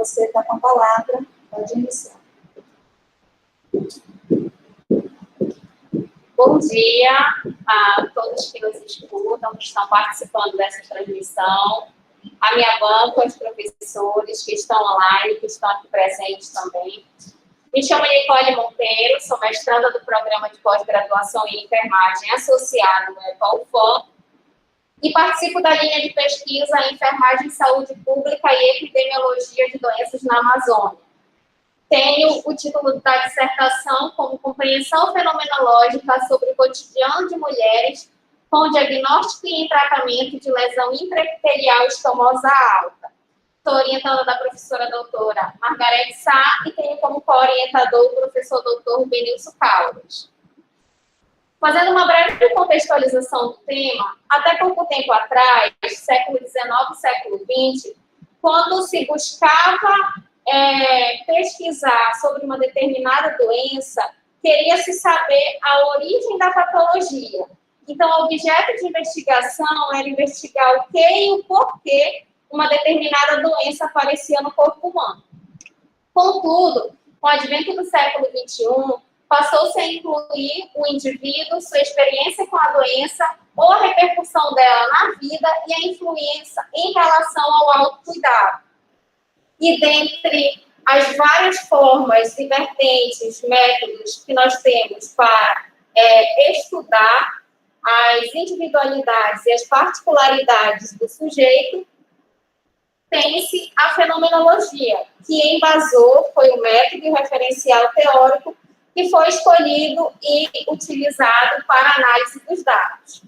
você está com a palavra, pode iniciar. Bom dia a todos que nos escutam, que estão participando dessa transmissão, a minha banca, os professores que estão online, que estão aqui presentes também. Me chamo Nicole Monteiro, sou mestranda do Programa de Pós-Graduação em Enfermagem associado no EPA-UFAM e participo da linha de pesquisa em Enfermagem, Saúde Pública e Epidemiologia de Doenças na Amazônia. Tenho o título da dissertação como Compreensão Fenomenológica sobre o Cotidiano de Mulheres com diagnóstico e tratamento de lesão intraepitelial escamosa alta. Estou orientada da professora doutora Margarete Sá e tenho como co-orientador o professor doutor Benilson Caldas. Fazendo uma breve contextualização do tema, até pouco tempo atrás, século XIX, século XX, quando se buscava pesquisar sobre uma determinada doença, queria-se saber a origem da patologia. Então, o objeto de investigação era investigar o que e o porquê uma determinada doença aparecia no corpo humano. Contudo, com o advento do século XXI, passou-se a incluir o indivíduo, sua experiência com a doença ou a repercussão dela na vida e a influência em relação ao autocuidado. E dentre as várias formas e vertentes, métodos que nós temos para estudar as individualidades e as particularidades do sujeito, tem-se a fenomenologia, que embasou, foi o método e o referencial teórico que foi escolhido e utilizado para a análise dos dados.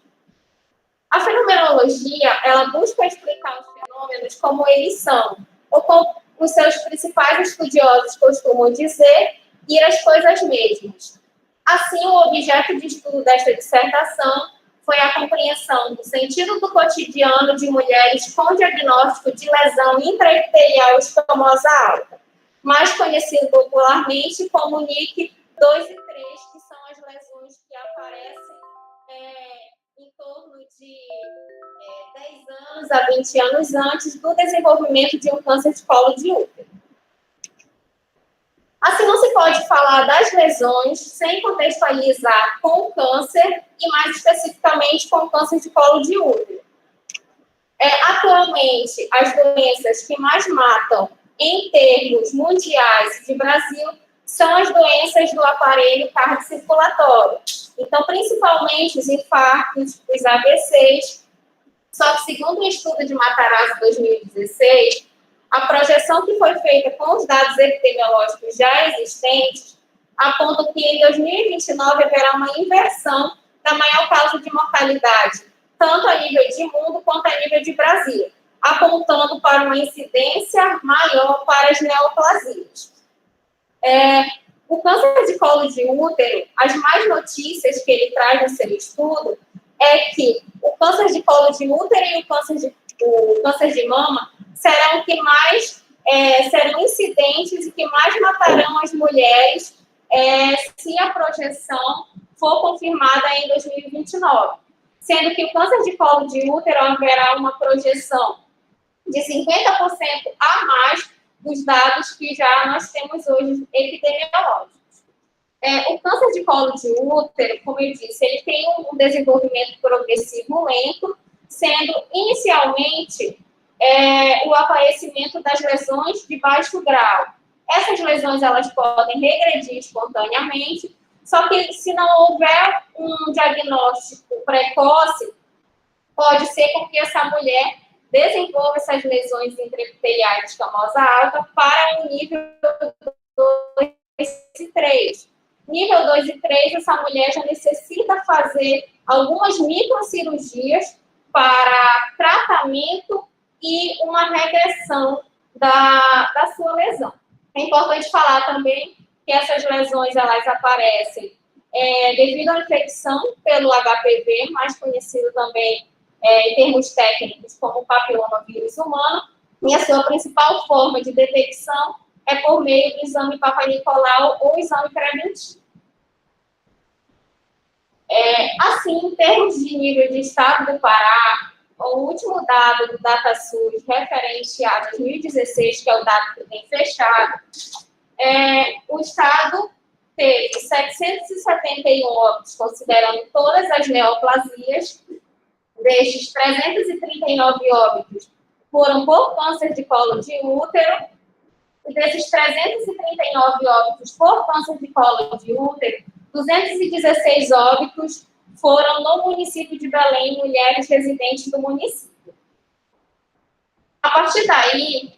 A fenomenologia, ela busca explicar os fenômenos como eles são, ou como os seus principais estudiosos costumam dizer, ir às coisas mesmas. Assim, o objeto de estudo desta dissertação foi a compreensão do sentido do cotidiano de mulheres com diagnóstico de lesão intraepitelial escamosa alta, mais conhecido popularmente como NIC 2 e 3, que são as lesões que aparecem em torno de 10 anos a 20 anos antes do desenvolvimento de um câncer de colo de útero. Assim, não se pode falar das lesões sem contextualizar com o câncer e, mais especificamente, com o câncer de colo de útero. Atualmente, as doenças que mais matam em termos mundiais de Brasil são as doenças do aparelho cardiocirculatório. Então, principalmente os infartos, os AVCs. Só que, segundo o estudo de Matarazzo 2016, a projeção que foi feita com os dados epidemiológicos já existentes aponta que em 2029 haverá uma inversão da maior causa de mortalidade, tanto a nível de mundo quanto a nível de Brasil, apontando para uma incidência maior para as neoplasias. O câncer de colo de útero, as mais notícias que ele traz no seu estudo é que o câncer de colo de útero e o câncer de mama serão que mais serão incidentes e que mais matarão as mulheres se a projeção for confirmada em 2029. Sendo que o câncer de colo de útero haverá uma projeção de 50% a mais dos dados que já nós temos hoje epidemiológicos. O câncer de colo de útero, como eu disse, ele tem um desenvolvimento progressivo lento, sendo inicialmente o aparecimento das lesões de baixo grau. Essas lesões elas podem regredir espontaneamente, só que se não houver um diagnóstico precoce, pode ser com que essa mulher desenvolva essas lesões intraepiteliais escamosa alta para o nível 2 e 3. Nível 2 e 3, essa mulher já necessita fazer algumas microcirurgias para tratamento e uma regressão da sua lesão. É importante falar também que essas lesões elas aparecem devido à infecção pelo HPV, mais conhecido também em termos técnicos como papilomavírus humano, e a sua principal forma de detecção é por meio do exame Papa Nicolau ou exame preventivo. Assim, em termos de nível de estado do Pará, o último dado do DataSUS referente a 2016, que é o dado que tem fechado, o Estado teve 771 óbitos, considerando todas as neoplasias. Destes, 339 óbitos foram por câncer de colo de útero, e desses 339 óbitos por câncer de colo de útero, 216 óbitos foram no município de Belém, mulheres residentes do município. A partir daí,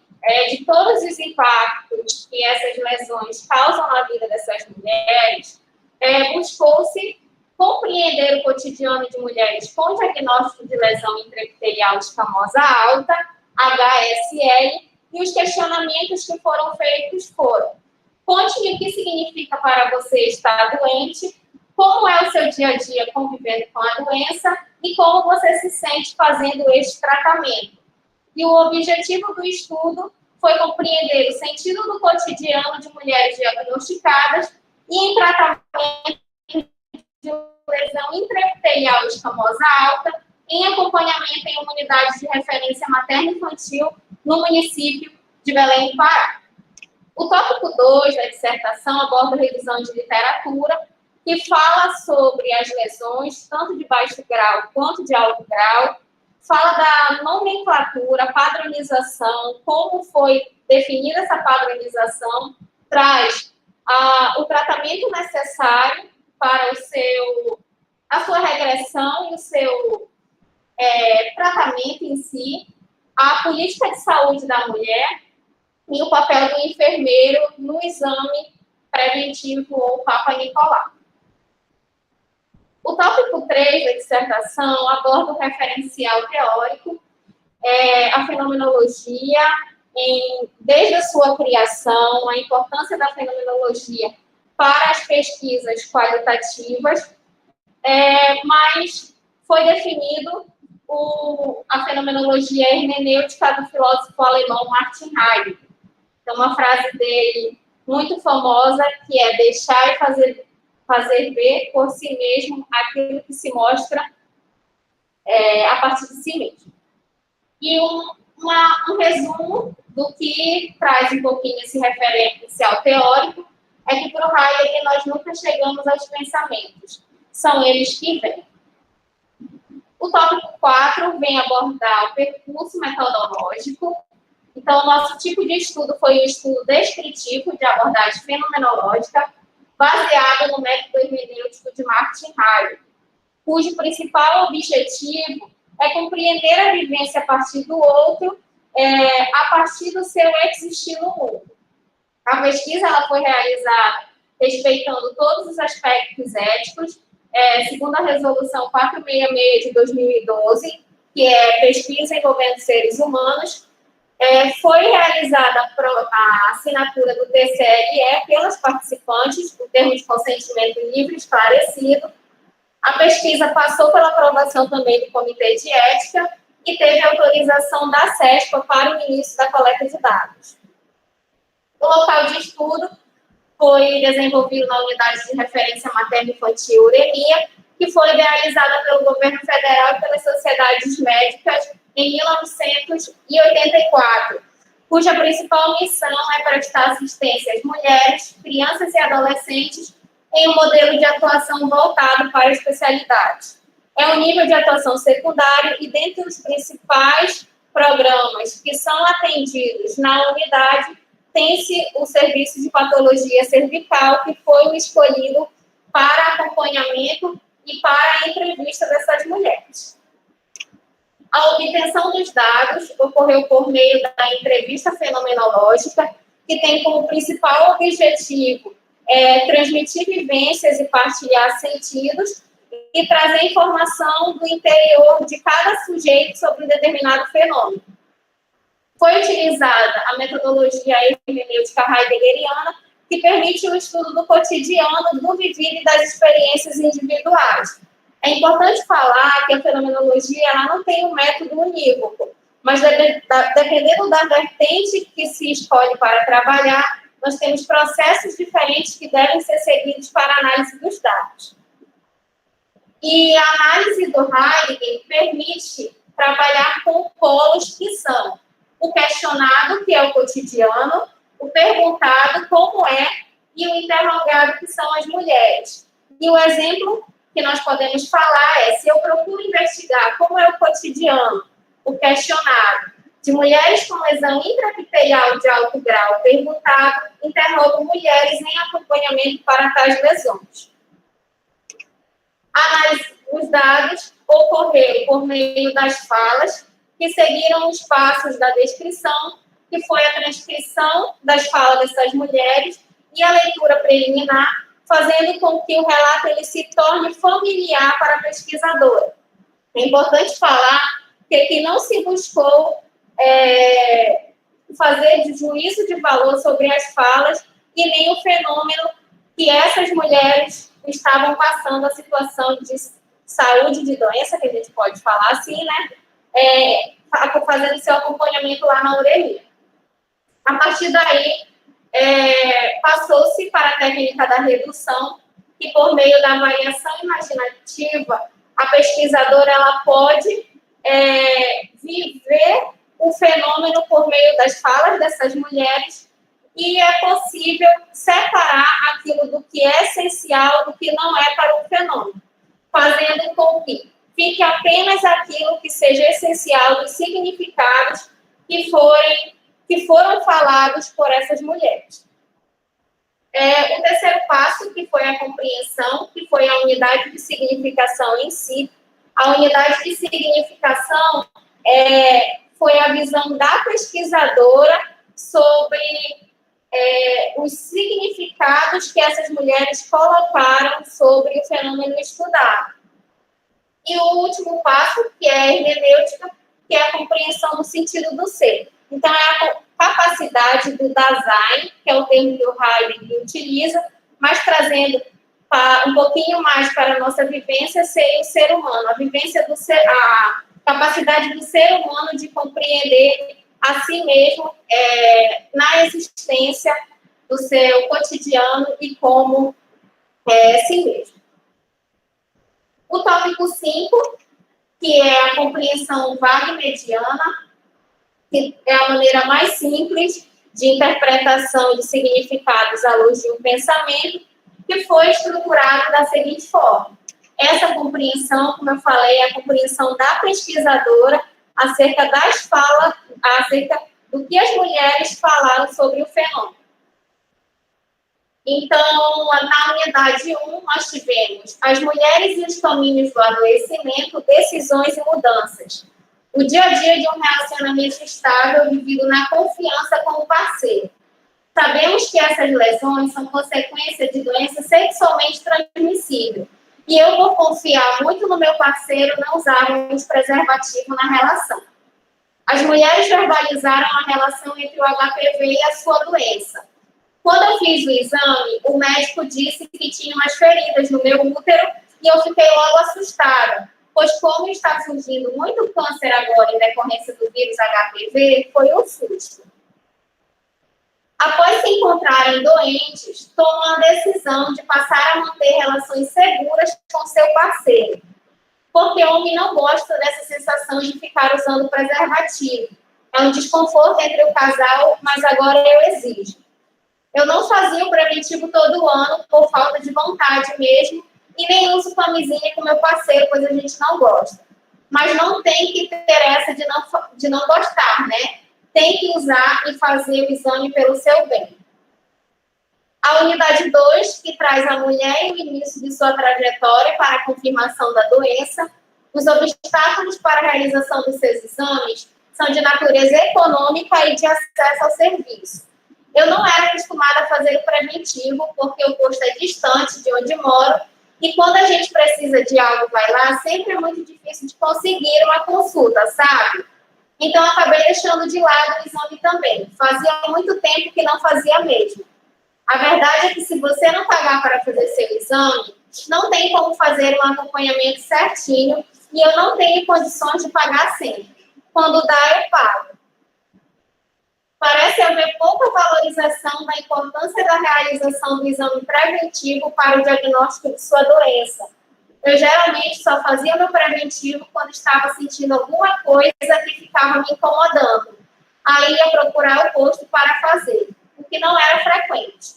de todos os impactos que essas lesões causam na vida dessas mulheres, buscou-se compreender o cotidiano de mulheres com diagnóstico de lesão intraepitelial escamosa alta, HSL, e os questionamentos que foram feitos foram: conte-me o que significa para você estar doente, como é o seu dia a dia convivendo com a doença e como você se sente fazendo este tratamento. E o objetivo do estudo foi compreender o sentido do cotidiano de mulheres diagnosticadas e em tratamento de lesão intraepitelial escamosa alta, em acompanhamento em uma unidade de referência materno-infantil no município de Belém do Pará. O tópico 2 da dissertação aborda a revisão de literatura, que fala sobre as lesões, tanto de baixo grau quanto de alto grau, fala da nomenclatura, padronização, como foi definida essa padronização, traz o tratamento necessário para a sua regressão e o seu tratamento em si, a política de saúde da mulher e o papel do enfermeiro no exame preventivo ou Papa Nicolau. O tópico 3 da dissertação aborda o referencial teórico, a fenomenologia, desde a sua criação, a importância da fenomenologia para as pesquisas qualitativas, mas foi definido a fenomenologia hermenêutica do filósofo alemão Martin Heidegger. Tem uma frase dele muito famosa, que é: deixar e fazer ver por si mesmo aquilo que se mostra a partir de si mesmo. E um resumo do que traz um pouquinho esse referencial teórico é que, para o Heidegger, nós nunca chegamos aos pensamentos. São eles que vêm. O tópico 4 vem abordar o percurso metodológico. Então, o nosso tipo de estudo foi o estudo descritivo de abordagem fenomenológica, baseado no método hermenêutico de Martin Heidegger, cujo principal objetivo é compreender a vivência a partir do outro, a partir do seu existir no mundo. A pesquisa ela foi realizada respeitando todos os aspectos éticos, segundo a Resolução 466 de 2012, que é pesquisa envolvendo seres humanos. Foi realizada a assinatura do TCLE pelas participantes, por termo de consentimento livre e esclarecido. A pesquisa passou pela aprovação também do Comitê de Ética e teve autorização da SESPA para o início da coleta de dados. O local de estudo foi desenvolvido na Unidade de Referência Materno-Infantil Uremia, que foi idealizada pelo governo federal e pelas sociedades médicas em 1984, cuja principal missão é prestar assistência às mulheres, crianças e adolescentes em um modelo de atuação voltado para a especialidade. É um nível de atuação secundário e, dentre os principais programas que são atendidos na unidade, tem-se o serviço de patologia cervical, que foi o escolhido para acompanhamento e para a entrevista dessas mulheres. A obtenção dos dados ocorreu por meio da entrevista fenomenológica, que tem como principal objetivo transmitir vivências e partilhar sentidos e trazer informação do interior de cada sujeito sobre um determinado fenômeno. Foi utilizada a metodologia hermenêutica heideggeriana, que permite o estudo do cotidiano, do vivido e das experiências individuais. É importante falar que a fenomenologia ela não tem um método unívoco, mas dependendo da vertente que se escolhe para trabalhar, nós temos processos diferentes que devem ser seguidos para a análise dos dados. E a análise do Heidegger permite trabalhar com polos que são o questionado, que é o cotidiano, o perguntado, como é, e o interrogado, que são as mulheres. E o exemplo que nós podemos falar é, se eu procuro investigar como é o cotidiano, o questionado, de mulheres com lesão intraepitelial de alto grau, perguntado, interrogo mulheres em acompanhamento para tais lesões. Análise dos dados ocorreu por meio das falas, que seguiram os passos da descrição, que foi a transcrição das falas dessas mulheres e a leitura preliminar, fazendo com que o relato ele se torne familiar para a pesquisadora. É importante falar que aqui não se buscou fazer juízo de valor sobre as falas e nem o fenômeno que essas mulheres estavam passando, a situação de saúde, de doença, que a gente pode falar assim, né? Fazendo seu acompanhamento lá na orelha. A partir daí, passou-se para a técnica da redução, que por meio da variação imaginativa, a pesquisadora ela pode viver o fenômeno por meio das falas dessas mulheres e é possível separar aquilo do que é essencial do que não é para o fenômeno, fazendo com que fique apenas aquilo que seja essencial dos significados que foram falados por essas mulheres. O terceiro passo, que foi a compreensão, que foi a unidade de significação em si. A unidade de significação foi a visão da pesquisadora sobre os significados que essas mulheres colocaram sobre o fenômeno estudado. E o último passo, que é a hermenêutica, que é a compreensão do sentido do ser. Então, é a capacidade do Dasein, que é o termo que o Heidegger utiliza, mas trazendo um pouquinho mais para a nossa vivência, seria o ser humano, a capacidade do ser humano de compreender a si mesmo na existência do seu cotidiano e como si mesmo. O tópico 5, que é a compreensão vaga e mediana, que é a maneira mais simples de interpretação de significados à luz de um pensamento, que foi estruturado da seguinte forma. Essa compreensão, como eu falei, é a compreensão da pesquisadora acerca das falas, acerca do que as mulheres falaram sobre o fenômeno. Então, na unidade 1, nós tivemos as mulheres e os caminhos do adoecimento, decisões e mudanças. O dia a dia de um relacionamento estável vivido na confiança com o parceiro. Sabemos que essas lesões são consequência de doença sexualmente transmissível. E eu, por confiar muito no meu parceiro, não usávamos preservativo na relação. As mulheres verbalizaram a relação entre o HPV e a sua doença. Quando eu fiz o exame, o médico disse que tinha umas feridas no meu útero e eu fiquei logo assustada, pois como está surgindo muito câncer agora em decorrência do vírus HPV, foi um susto. Após se encontrarem doentes, tomam a decisão de passar a manter relações seguras com seu parceiro, porque o homem não gosta dessa sensação de ficar usando preservativo. É um desconforto entre o casal, mas agora eu exijo. Eu não fazia o preventivo todo ano, por falta de vontade mesmo, e nem uso camisinha com meu parceiro, pois a gente não gosta. Mas não tem que ter essa de não gostar, né? Tem que usar e fazer o exame pelo seu bem. A unidade 2, que traz a mulher e o início de sua trajetória para a confirmação da doença. Os obstáculos para a realização dos seus exames são de natureza econômica e de acesso ao serviço. Eu não era acostumada a fazer o preventivo, porque o posto é distante de onde moro, e quando a gente precisa de algo, vai lá, sempre é muito difícil de conseguir uma consulta, sabe? Então, eu acabei deixando de lado o exame também. Fazia muito tempo que não fazia mesmo. A verdade é que se você não pagar para fazer seu exame, não tem como fazer um acompanhamento certinho, e eu não tenho condições de pagar sempre. Quando dá, eu pago. Parece haver pouca valorização da importância da realização do exame preventivo para o diagnóstico de sua doença. Eu geralmente só fazia meu preventivo quando estava sentindo alguma coisa que ficava me incomodando. Aí ia procurar o posto para fazer, o que não era frequente.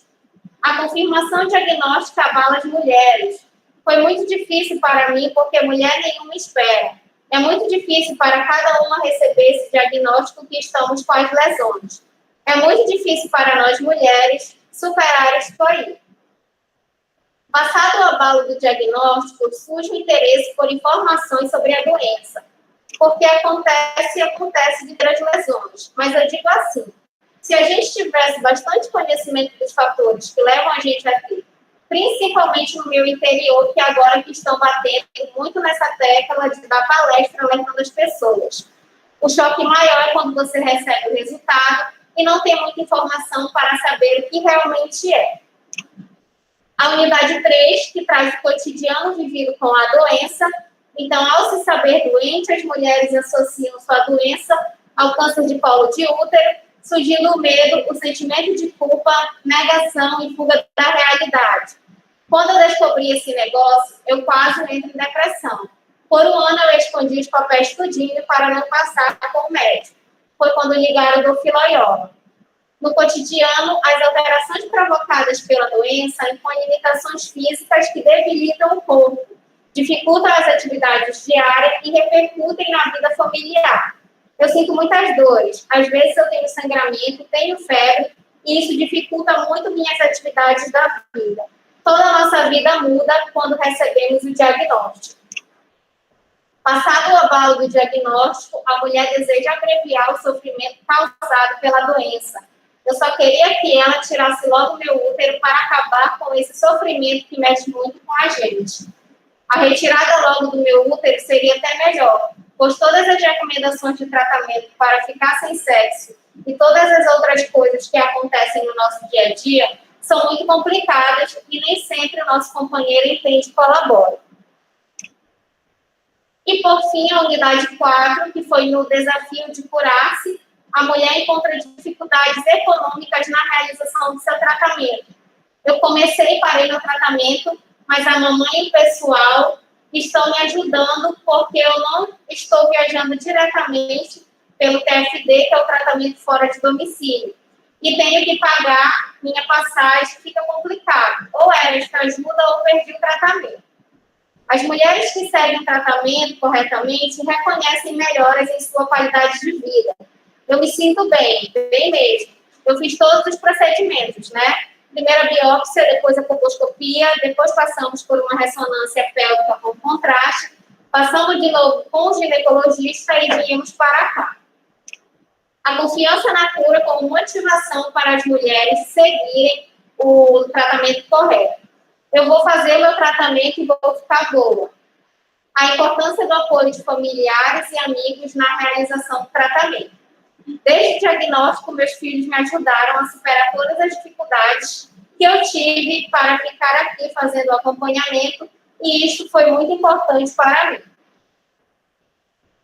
A confirmação diagnóstica abala as mulheres. Foi muito difícil para mim, porque mulher nenhuma espera. É muito difícil para cada uma receber esse diagnóstico que estamos com as lesões. É muito difícil para nós mulheres superar isso aí. Passado o abalo do diagnóstico, surge o interesse por informações sobre a doença, porque acontece de grandes lesões. Mas eu digo assim, se a gente tivesse bastante conhecimento dos fatores que levam a gente aqui, principalmente no meu interior, que agora que estão batendo muito nessa tecla de dar palestra alertando as pessoas. O choque maior é quando você recebe o resultado e não tem muita informação para saber o que realmente é. A unidade 3, que traz o cotidiano vivido com a doença. Então, ao se saber doente, as mulheres associam sua doença ao câncer de colo de útero, surgindo o medo, o sentimento de culpa, negação e fuga da realidade. Quando eu descobri esse negócio, eu quase entro em depressão. Por um ano, eu escondi os papéis tudinho para não passar com o médico. Foi quando ligaram do filoiolo. No cotidiano, as alterações provocadas pela doença impõem limitações físicas que debilitam o corpo, dificultam as atividades diárias e repercutem na vida familiar. Eu sinto muitas dores. Às vezes eu tenho sangramento, tenho febre, e isso dificulta muito minhas atividades da vida. Toda a nossa vida muda quando recebemos o diagnóstico. Passado o abalo do diagnóstico, a mulher deseja abreviar o sofrimento causado pela doença. Eu só queria que ela tirasse logo meu útero para acabar com esse sofrimento que mexe muito com a gente. A retirada logo do meu útero seria até melhor, pois todas as recomendações de tratamento para ficar sem sexo e todas as outras coisas que acontecem no nosso dia a dia são muito complicadas e nem sempre o nosso companheiro entende e colabora. E, por fim, a unidade 4, que foi no desafio de curar-se, a mulher encontra dificuldades econômicas na realização do seu tratamento. Eu comecei e parei no tratamento, mas a mamãe e o pessoal estão me ajudando porque eu não estou viajando diretamente pelo TFD, que é o tratamento fora de domicílio. E tenho que pagar minha passagem, fica complicado. Ou era esta ajuda ou perdi o tratamento. As mulheres que seguem o tratamento corretamente reconhecem melhoras em sua qualidade de vida. Eu me sinto bem, bem mesmo. Eu fiz todos os procedimentos, né? Primeiro a biópsia, depois a colposcopia, depois passamos por uma ressonância pélvica com contraste, passamos de novo com o ginecologista e viemos para cá. A confiança na cura como motivação para as mulheres seguirem o tratamento correto. Eu vou fazer o meu tratamento e vou ficar boa. A importância do apoio de familiares e amigos na realização do tratamento. Desde o diagnóstico, meus filhos me ajudaram a superar todas as dificuldades que eu tive para ficar aqui fazendo o acompanhamento, e isso foi muito importante para mim.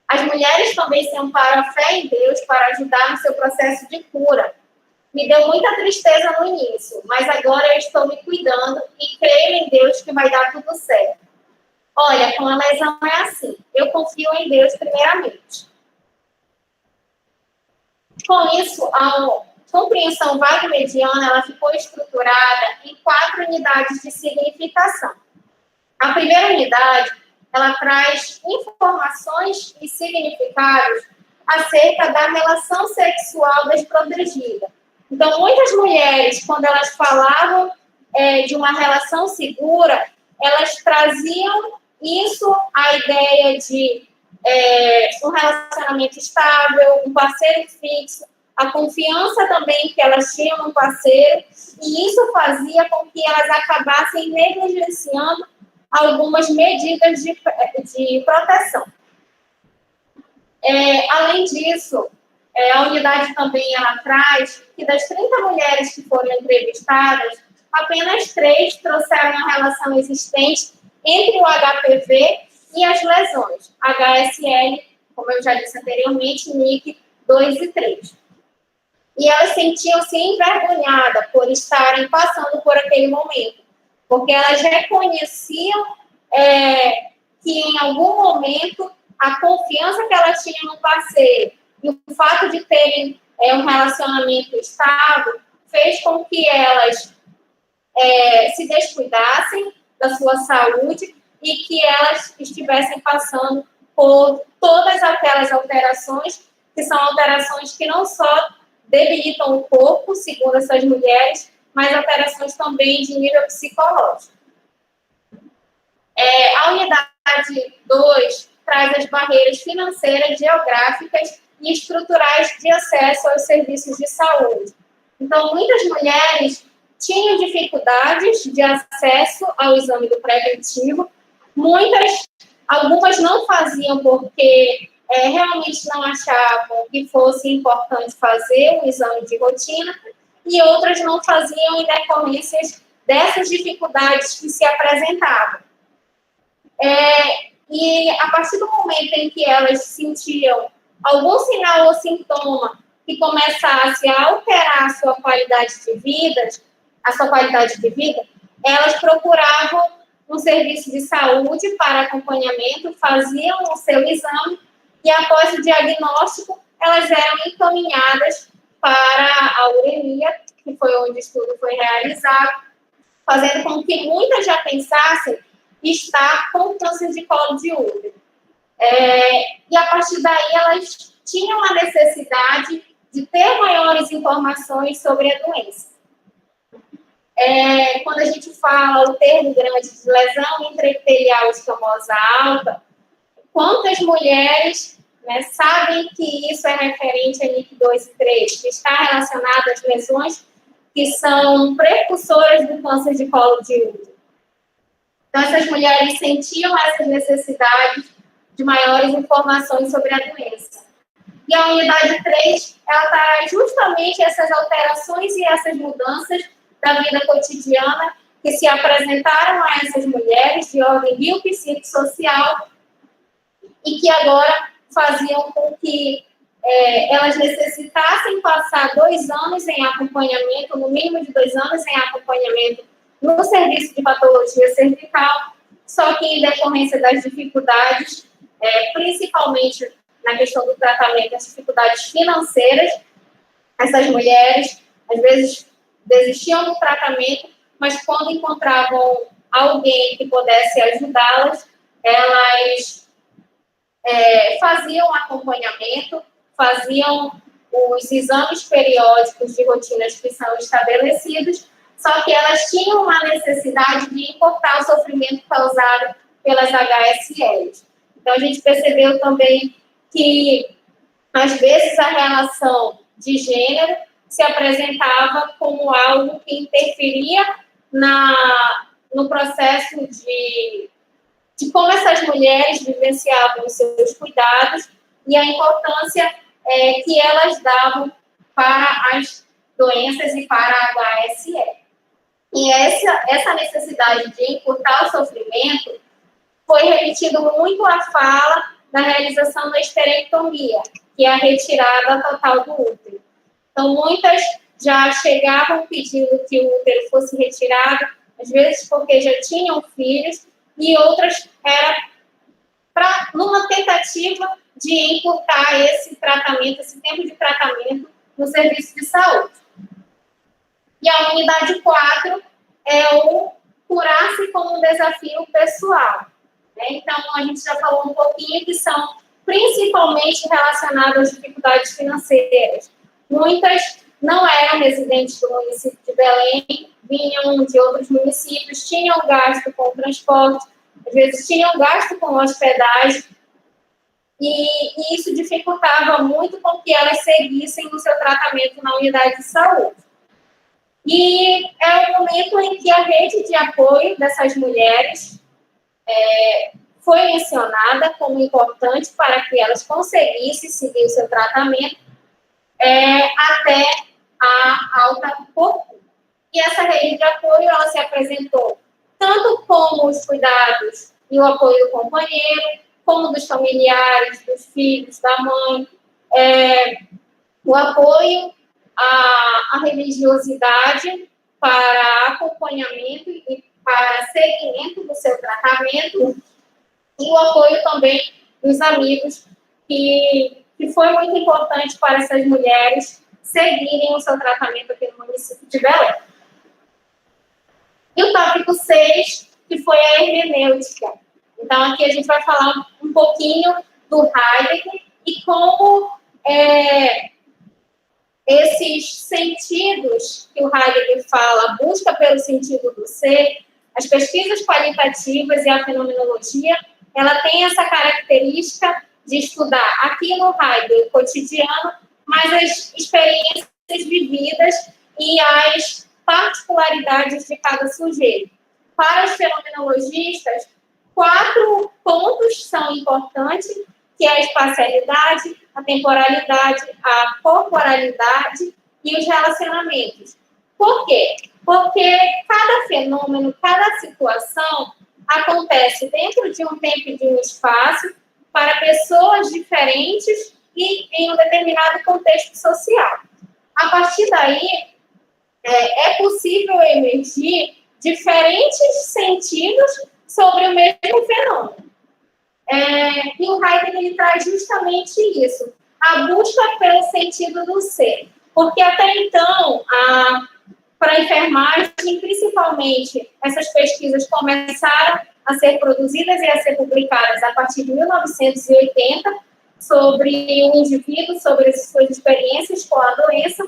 As mulheres também se amparam a fé em Deus para ajudar no seu processo de cura. Me deu muita tristeza no início, mas agora eu estou me cuidando e creio em Deus que vai dar tudo certo. Olha, com a lesão é assim, eu confio em Deus primeiramente. Com isso, a compreensão vago-mediana ela ficou estruturada em 4 unidades de significação. A primeira unidade, ela traz informações e significados acerca da relação sexual desprotegida. Então, muitas mulheres, quando elas falavam de uma relação segura, elas traziam isso, a ideia de um relacionamento estável, um parceiro fixo, a confiança também que elas tinham no parceiro, e isso fazia com que elas acabassem negligenciando algumas medidas de proteção. Além disso, a unidade também ela traz que das 30 mulheres que foram entrevistadas, apenas 3 trouxeram a relação existente entre o HPV e as lesões, HSL, como eu já disse anteriormente, NIC 2 e 3. E elas sentiam-se envergonhadas por estarem passando por aquele momento, porque elas reconheciam que em algum momento a confiança que elas tinham no parceiro e o fato de terem um relacionamento estável fez com que elas se descuidassem da sua saúde e que elas estivessem passando por todas aquelas alterações, que são alterações que não só debilitam o corpo, segundo essas mulheres, mas alterações também de nível psicológico. A unidade 2 traz as barreiras financeiras, geográficas e estruturais de acesso aos serviços de saúde. Então, muitas mulheres tinham dificuldades de acesso ao exame do preventivo, algumas não faziam porque realmente não achavam que fosse importante fazer um exame de rotina, e outras não faziam em decorrências dessas dificuldades que se apresentavam. E a partir do momento em que elas sentiam algum sinal ou sintoma que começasse a alterar a sua qualidade de vida, elas procuravam um serviço de saúde para acompanhamento, faziam o seu exame e, após o diagnóstico, elas eram encaminhadas para a uremia, que foi onde o estudo foi realizado, fazendo com que muitas já pensassem estar com câncer de colo de útero. E, a partir daí, elas tinham a necessidade de ter maiores informações sobre a doença. Quando a gente fala o termo grande de lesão intraepitelial escamosa alta, quantas mulheres sabem que isso é referente a NIC2 e 3, que está relacionado às lesões que são precursoras do câncer de colo de útero? Então, essas mulheres sentiam essas necessidades de maiores informações sobre a doença. E a unidade 3, ela traz justamente essas alterações e essas mudanças da vida cotidiana que se apresentaram a essas mulheres de ordem biopsicossocial e que agora faziam com que elas necessitassem passar 2 anos em acompanhamento, no mínimo de 2 anos em acompanhamento no serviço de patologia cervical, só que em decorrência das dificuldades, principalmente na questão do tratamento, as dificuldades financeiras, essas mulheres, às vezes, desistiam do tratamento, mas quando encontravam alguém que pudesse ajudá-las, elas faziam acompanhamento, faziam os exames periódicos de rotinas que são estabelecidos, só que elas tinham uma necessidade de encurtar o sofrimento causado pelas HSLs. Então, a gente percebeu também que, às vezes, a relação de gênero se apresentava como algo que interferia no processo de como essas mulheres vivenciavam os seus cuidados e a importância que elas davam para as doenças e para a HSL. E essa necessidade de encurtar o sofrimento foi repetido muito a fala da realização da esterectomia, que é a retirada total do útero. Então, muitas já chegavam pedindo que o útero fosse retirado, às vezes porque já tinham filhos, e outras era numa tentativa de encurtar esse tratamento, esse tempo de tratamento no serviço de saúde. E a unidade 4 é o curar-se como um desafio pessoal. Então, a gente já falou um pouquinho que são principalmente relacionadas às dificuldades financeiras. Muitas não eram residentes do município de Belém, vinham de outros municípios, tinham gasto com transporte, às vezes tinham gasto com hospedagem, e isso dificultava muito com que elas seguissem o seu tratamento na unidade de saúde. E é o momento em que a rede de apoio dessas mulheres foi mencionada como importante para que elas conseguissem seguir o seu tratamento até a alta procura. E essa rede de apoio, ela se apresentou tanto como os cuidados e o apoio do companheiro, como dos familiares, dos filhos, da mãe, o apoio à religiosidade para acompanhamento e para seguimento do seu tratamento e o apoio também dos amigos, que foi muito importante para essas mulheres seguirem o seu tratamento aqui no município de Belém. E o tópico 6, que foi a hermenêutica. Então, aqui a gente vai falar um pouquinho do Heidegger e como esses sentidos que o Heidegger fala, busca pelo sentido do ser, as pesquisas qualitativas e a fenomenologia, ela tem essa característica de estudar aqui no Heidegger, o cotidiano, mas as experiências vividas e as particularidades de cada sujeito. Para os fenomenologistas, 4 pontos são importantes, que é a espacialidade, a temporalidade, a corporalidade e os relacionamentos. Por quê? Porque cada fenômeno, cada situação acontece dentro de um tempo e de um espaço para pessoas diferentes e em um determinado contexto social. A partir daí, é possível emergir diferentes sentidos sobre o mesmo fenômeno. E o Heidegger traz justamente isso, a busca pelo sentido do ser. Porque até então, para a enfermagem, principalmente, essas pesquisas começaram a ser produzidas e a ser publicadas a partir de 1980, sobre o indivíduo, sobre as suas experiências com a doença,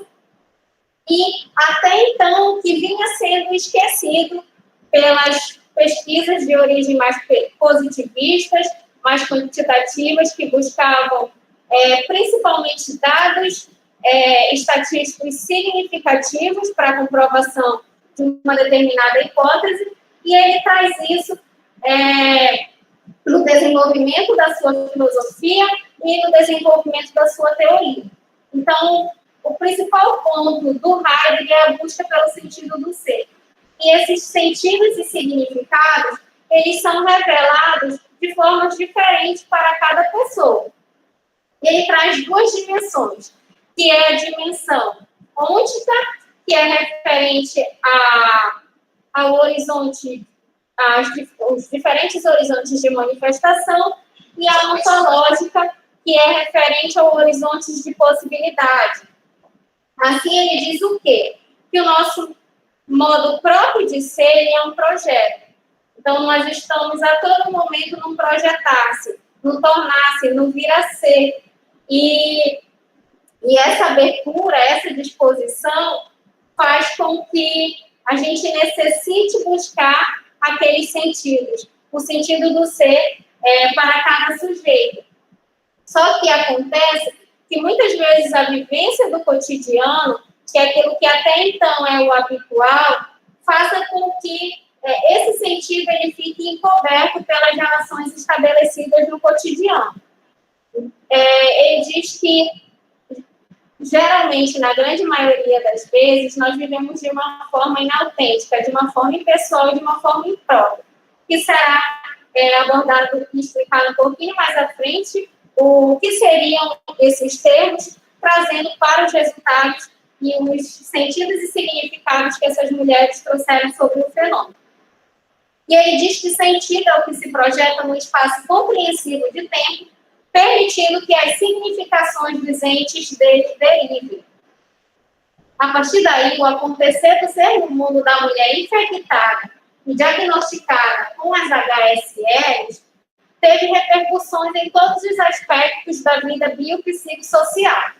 e até então, que vinha sendo esquecido pelas pesquisas de origem mais positivistas, mais quantitativas, que buscavam principalmente dados estatísticos significativos para a comprovação de uma determinada hipótese, e ele traz isso no desenvolvimento da sua filosofia e no desenvolvimento da sua teoria. Então, o principal ponto do Heidegger é a busca pelo sentido do ser. E esses sentidos e significados, eles são revelados de formas diferentes para cada pessoa. Ele traz 2 dimensões, que é a dimensão ôntica, que é referente ao horizonte, os diferentes horizontes de manifestação, e a ontológica, que é referente ao horizonte de possibilidade. Assim, ele diz o quê? Que o nosso modo próprio de ser é um projeto. Então, nós estamos a todo momento num projetar-se, no tornar-se, no vir a ser. E essa abertura, essa disposição, faz com que a gente necessite buscar aqueles sentidos, o sentido do ser para cada sujeito. Só que acontece que muitas vezes a vivência do cotidiano, que é aquilo que até então é o habitual, faça com que esse sentido ele fique encoberto pelas relações estabelecidas no cotidiano. Ele diz que, geralmente, na grande maioria das vezes, nós vivemos de uma forma inautêntica, de uma forma impessoal e de uma forma imprópria, que será abordado e explicado um pouquinho mais à frente o que seriam esses termos, trazendo para os resultados e os sentidos e significados que essas mulheres trouxeram sobre o fenômeno. E ele diz que sentido é o que se projeta no espaço compreensivo de tempo, permitindo que as significações dos entes dele derivem. A partir daí, o acontecer do ser no mundo da mulher infectada e diagnosticada com as HSLs teve repercussões em todos os aspectos da vida biopsicossocial.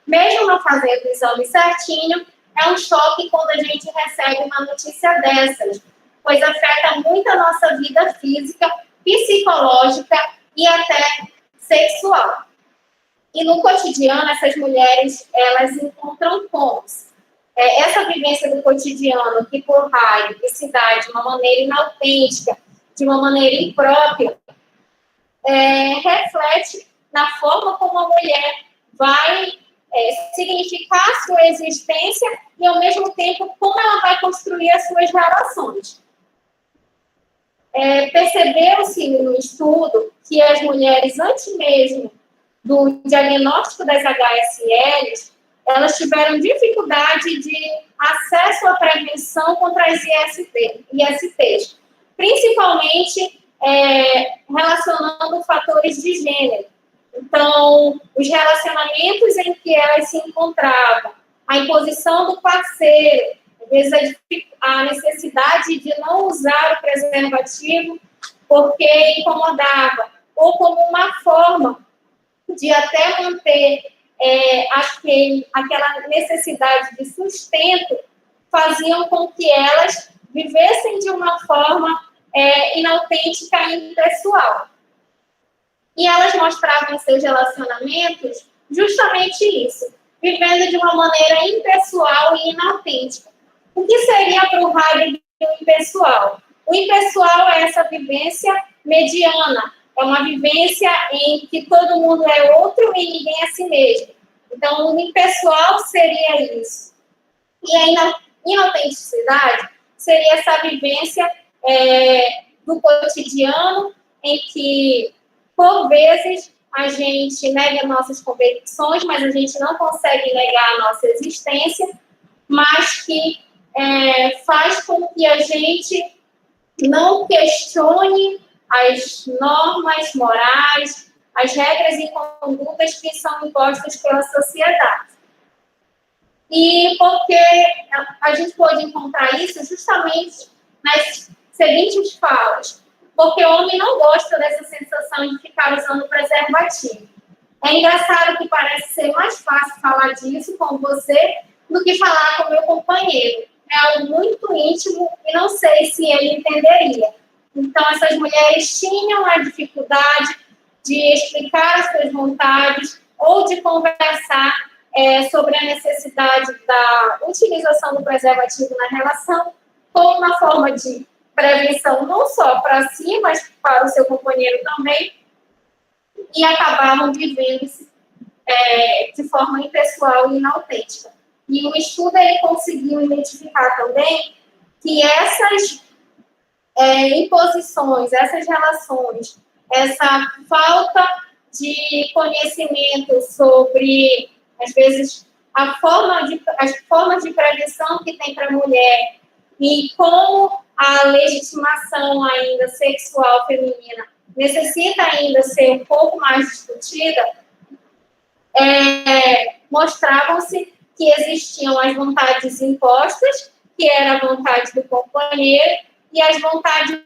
Mesmo não fazendo o exame certinho, é um choque quando a gente recebe uma notícia dessas, pois afeta muito a nossa vida física, psicológica e até sexual. E no cotidiano, essas mulheres, elas encontram pontos. Essa vivência do cotidiano, que por Heidegger se dá de uma maneira inautêntica, de uma maneira imprópria, reflete na forma como a mulher vai significar a sua existência e, ao mesmo tempo, como ela vai construir as suas relações. Percebeu-se no estudo que as mulheres, antes mesmo do diagnóstico das HSLs, elas tiveram dificuldade de acesso à prevenção vacinação contra as ISTs, principalmente relacionando fatores de gênero. Então, os relacionamentos em que elas se encontravam, a imposição do parceiro, às vezes a necessidade de não usar o preservativo porque incomodava, ou como uma forma de até manter aquela necessidade de sustento, faziam com que elas vivessem de uma forma inautêntica e impessoal. E elas mostravam em seus relacionamentos justamente isso, vivendo de uma maneira impessoal e inautêntica. O que seria para o Heidegger o impessoal? O impessoal é essa vivência mediana, é uma vivência em que todo mundo é outro e ninguém é si mesmo. Então, o impessoal seria isso. E a inautenticidade seria essa vivência do cotidiano em que, por vezes, a gente nega nossas convicções, mas a gente não consegue negar a nossa existência, mas que faz com que a gente não questione as normas morais, as regras e condutas que são impostas pela sociedade. E porque a gente pode encontrar isso justamente nas seguintes falas. Porque o homem não gosta dessa sensação de ficar usando preservativo. É engraçado que parece ser mais fácil falar disso com você do que falar com o meu companheiro. É algo muito íntimo e não sei se ele entenderia. Então, essas mulheres tinham a dificuldade de explicar as suas vontades ou de conversar sobre a necessidade da utilização do preservativo na relação como uma forma de prevenção não só para si, mas para o seu companheiro também, e acabavam vivendo de forma impessoal e inautêntica. E o estudo ele conseguiu identificar também que essas imposições, essas relações, essa falta de conhecimento sobre, às vezes, as formas de prevenção que tem para a mulher e como a legitimação ainda sexual feminina necessita ainda ser um pouco mais discutida, mostravam-se que existiam as vontades impostas, que era a vontade do companheiro, e as vontades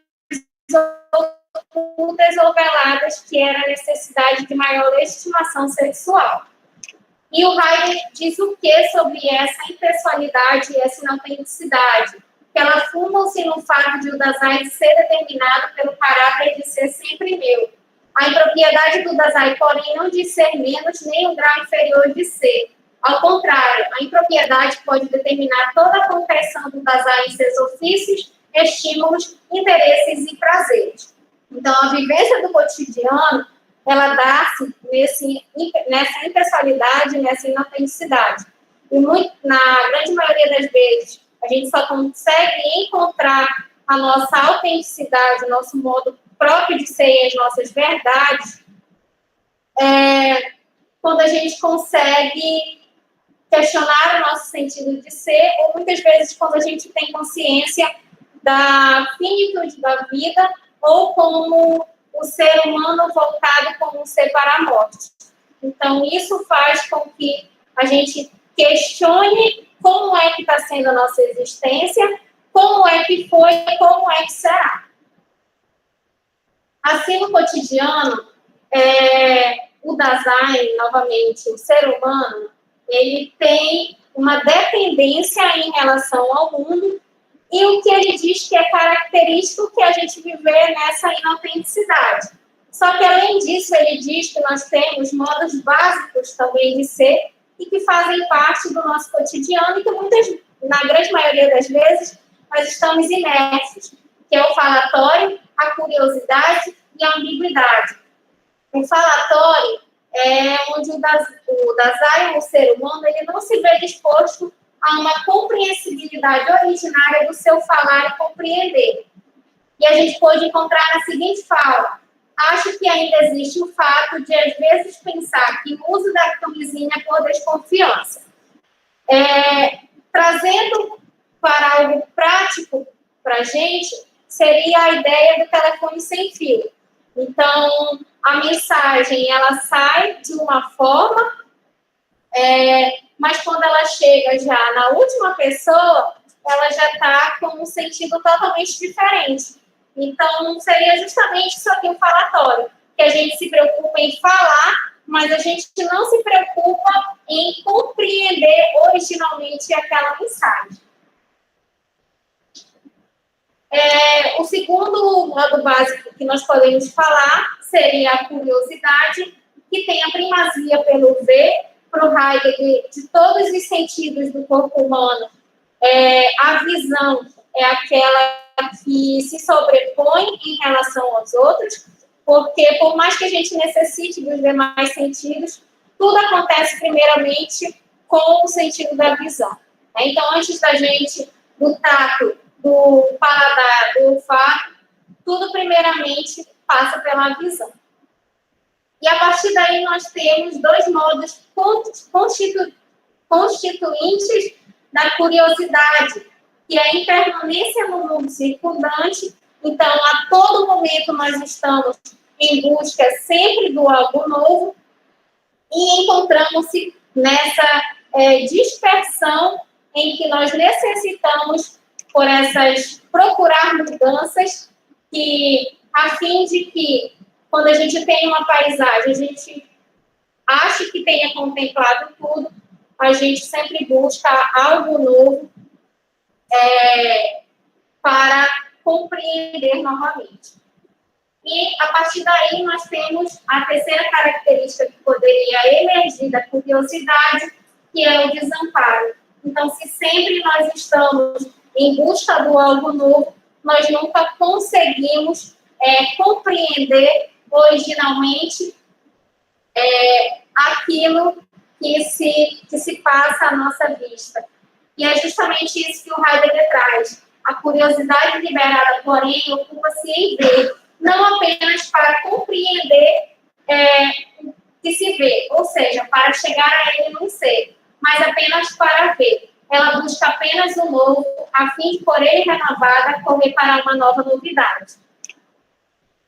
ocultas ou veladas, que era a necessidade de maior legitimação sexual. E o Heidegger diz o que sobre essa impessoalidade e essa inautenticidade? Que ela funda-se no fato de o Dasein ser determinado pelo caráter de ser sempre meu. A impropriedade do Dasein, porém, não de ser menos nem um grau inferior de ser. Ao contrário, a impropriedade pode determinar toda a concreção do Dasein em seus ofícios, estímulos, interesses e prazeres. Então, a vivência do cotidiano, ela dá-se nessa impessoalidade, nessa inautenticidade. E na grande maioria das vezes, a gente só consegue encontrar a nossa autenticidade, o nosso modo próprio de ser e as nossas verdades, quando a gente consegue questionar o nosso sentido de ser, ou muitas vezes quando a gente tem consciência da finitude da vida, ou como o ser humano voltado como um ser para a morte. Então, isso faz com que a gente questione como é que está sendo a nossa existência, como é que foi e como é que será. Assim, no cotidiano, o Dasein, novamente, o ser humano, ele tem uma dependência em relação ao mundo, e o que ele diz que é característico que a gente viver nessa inautenticidade. Só que, além disso, ele diz que nós temos modos básicos também de ser e que fazem parte do nosso cotidiano e que na grande maioria das vezes, nós estamos imersos, que é o falatório, a curiosidade e a ambiguidade. O falatório é onde o Dasein, o ser humano, ele não se vê disposto a uma compreensibilidade originária do seu falar e compreender. E a gente pode encontrar na seguinte fala: acho que ainda existe o fato de, às vezes, pensar que o uso da camisinha é por desconfiança. Trazendo para algo a gente, seria a ideia do telefone sem fio. Então, a mensagem, ela sai de uma forma, mas quando ela chega já na última pessoa, ela já está com um sentido totalmente diferente. Então, seria justamente isso aqui o falatório, que a gente se preocupa em falar, mas a gente não se preocupa em compreender originalmente aquela mensagem. O segundo modo básico que nós podemos falar seria a curiosidade, que tem a primazia pelo ver, para o Heidegger, de todos os sentidos do corpo humano. A visão é aquela que se sobrepõe em relação aos outros, porque por mais que a gente necessite dos demais sentidos, tudo acontece primeiramente com o sentido da visão. Então, antes da gente, do tato, do paladar, do olfato, tudo primeiramente passa pela visão. E a partir daí nós temos dois modos constituintes da curiosidade, que é a impermanência no mundo circundante. Então, a todo momento nós estamos em busca sempre do algo novo e encontramos-se nessa dispersão em que nós necessitamos por procurar mudanças, que, a fim de que, quando a gente tem uma paisagem, a gente acha que tenha contemplado tudo, a gente sempre busca algo novo para compreender novamente. E, a partir daí, nós temos a terceira característica que poderia emergir da curiosidade, que é o desamparo. Então, se sempre nós estamos em busca do algo novo, nós nunca conseguimos compreender originalmente aquilo que se passa à nossa vista. E é justamente isso que o Heidegger traz. A curiosidade liberada, porém, ocupa-se em ver, não apenas para compreender o que se vê, ou seja, para chegar a ele não ser, mas apenas para ver. Ela busca apenas o novo, a fim de, por ele renovada, correr para uma nova novidade.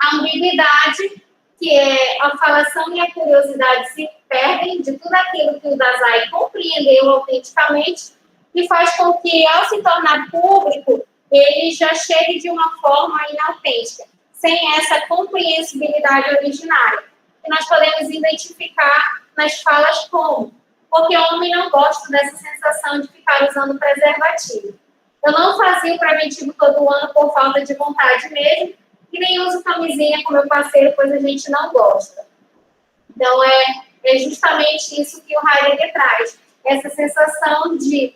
A ambiguidade, que é a falação e a curiosidade se perdem de tudo aquilo que o Dasein compreendeu autenticamente e faz com que, ao se tornar público, ele já chegue de uma forma inautêntica, sem essa compreensibilidade originária. E nós podemos identificar nas falas como: porque o homem não gosta dessa sensação de ficar usando preservativo. Eu não fazia o preventivo todo ano por falta de vontade mesmo, e nem uso camisinha com meu parceiro, pois a gente não gosta. Então, é justamente isso que o Heidegger traz. Essa sensação de,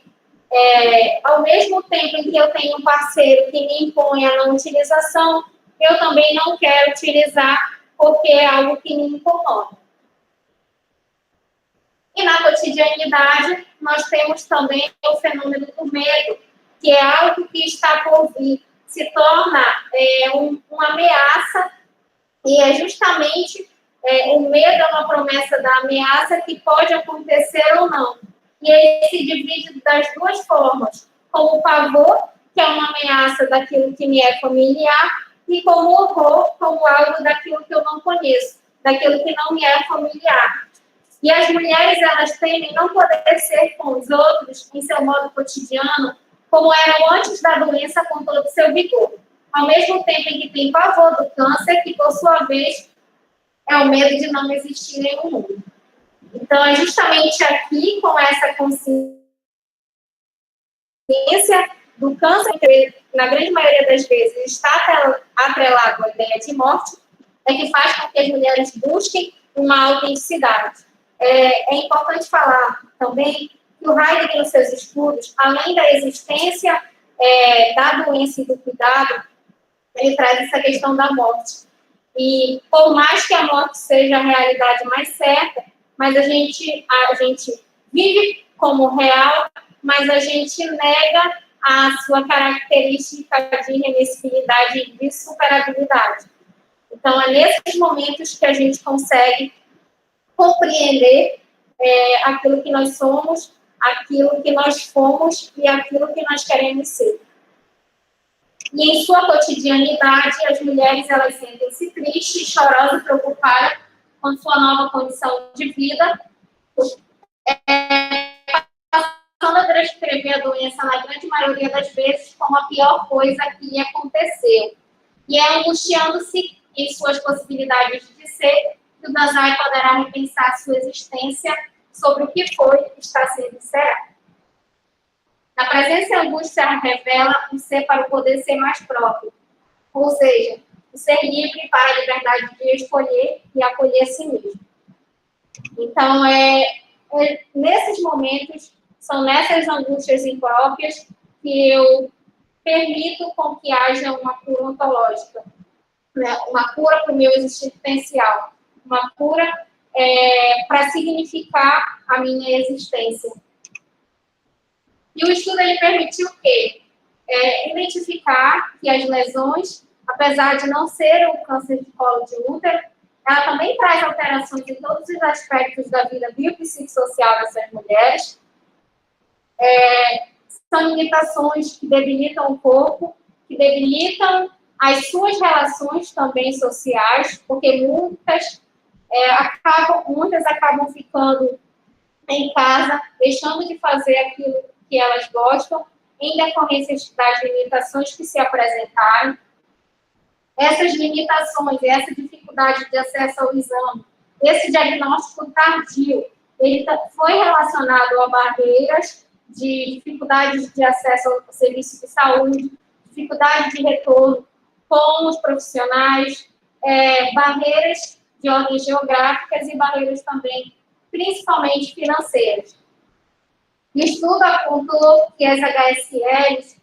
ao mesmo tempo em que eu tenho um parceiro que me impõe a não utilização, eu também não quero utilizar porque é algo que me incomoda. E na cotidianidade, nós temos também o fenômeno do medo, que é algo que está por vir, se torna uma ameaça, e é justamente o medo é uma promessa da ameaça que pode acontecer ou não. E ele se divide das duas formas, como o pavor, que é uma ameaça daquilo que me é familiar, e como o horror, como algo daquilo que eu não conheço, daquilo que não me é familiar. E as mulheres, elas temem não poder ser com os outros em seu modo cotidiano, como eram antes da doença com todo o seu vigor. Ao mesmo tempo em que tem pavor do câncer, que por sua vez é o medo de não existirem no mundo. Então, é justamente aqui, com essa consciência do câncer, que na grande maioria das vezes está atrelado à ideia de morte, é que faz com que as mulheres busquem uma autenticidade. É importante falar também que o Heidegger, nos seus estudos, além da existência da doença e do cuidado, ele traz essa questão da morte. E por mais que a morte seja a realidade mais certa, mas a gente vive como real, mas a gente nega a sua característica de irreversibilidade e de superabilidade. Então, é nesses momentos que a gente consegue compreender aquilo que nós somos, aquilo que nós fomos e aquilo que nós queremos ser. E em sua cotidianidade, as mulheres elas sentem-se tristes, chorosas e preocupadas com sua nova condição de vida, passando a descrever a doença, na grande maioria das vezes, como a pior coisa que lhe aconteceu. E é angustiando-se em suas possibilidades de ser, que o Dazai poderá repensar sua existência sobre o que foi, está sendo e será. Na presença e angústia revela um ser para o poder ser mais próprio, ou seja, o ser livre para a liberdade de escolher e acolher a si mesmo. Então, nesses momentos, são nessas angústias impróprias que eu permito com que haja uma cura ontológica, né? Uma cura para o meu existencial, uma cura para significar a minha existência. E o estudo ele permitiu o quê? Identificar que as lesões, apesar de não ser o câncer de colo de útero, ela também traz alterações em todos os aspectos da vida biopsicossocial dessas mulheres. São limitações que debilitam o corpo, que debilitam as suas relações também sociais, porque muitas acabam ficando em casa, deixando de fazer aquilo que elas gostam, em decorrência das limitações que se apresentaram. Essas limitações, essa dificuldade de acesso ao exame, esse diagnóstico tardio, ele foi relacionado a barreiras de dificuldades de acesso ao serviço de saúde, dificuldade de retorno com os profissionais, barreiras de ordem geográficas e barreiras também, principalmente financeiras. O estudo apontou que as HSLs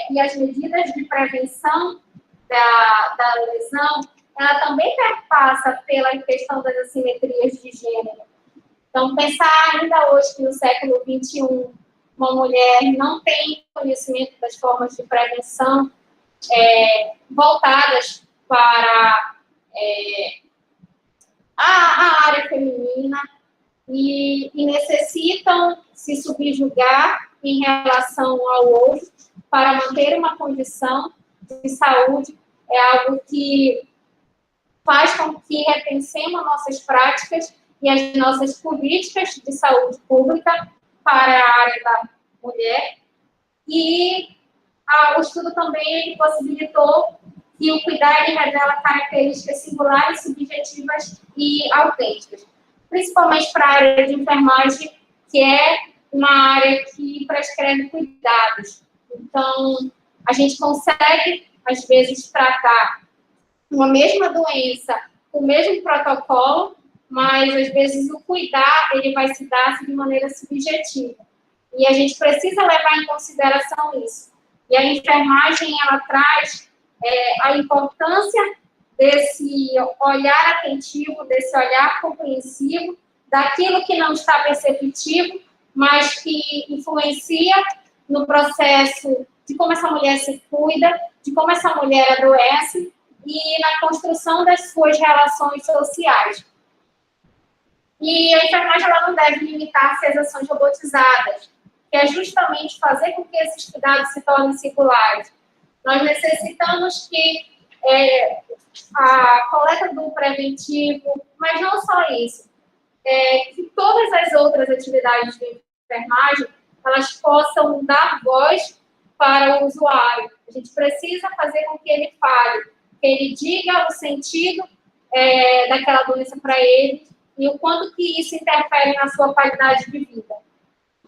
e as medidas de prevenção da lesão, ela também perpassa pela questão das assimetrias de gênero. Então, pensar ainda hoje que no século XXI, uma mulher não tem conhecimento das formas de prevenção voltadas para a área feminina e necessitam se subjugar em relação ao outro para manter uma condição de saúde, é algo que faz com que repensemos nossas práticas e as nossas políticas de saúde pública para a área da mulher. E o estudo também possibilitou que o cuidar revela características singulares, subjetivas e autênticas, principalmente para a área de enfermagem, que é uma área que prescreve cuidados. Então, a gente consegue, às vezes, tratar uma mesma doença, o mesmo protocolo, mas, às vezes, o cuidar, ele vai se dar de maneira subjetiva. E a gente precisa levar em consideração isso. E a enfermagem, ela traz a importância desse olhar atentivo, desse olhar compreensivo, daquilo que não está perceptivo, mas que influencia no processo de como essa mulher se cuida, de como essa mulher adoece e na construção das suas relações sociais. E a enfermagem ela não deve limitar-se às ações robotizadas, que é justamente fazer com que esses cuidados se tornem singulares. Nós necessitamos que a coleta do preventivo, mas não só isso, que todas as outras atividades de enfermagem, elas possam dar voz para o usuário. A gente precisa fazer com que ele fale, que ele diga o sentido daquela doença para ele e o quanto que isso interfere na sua qualidade de vida.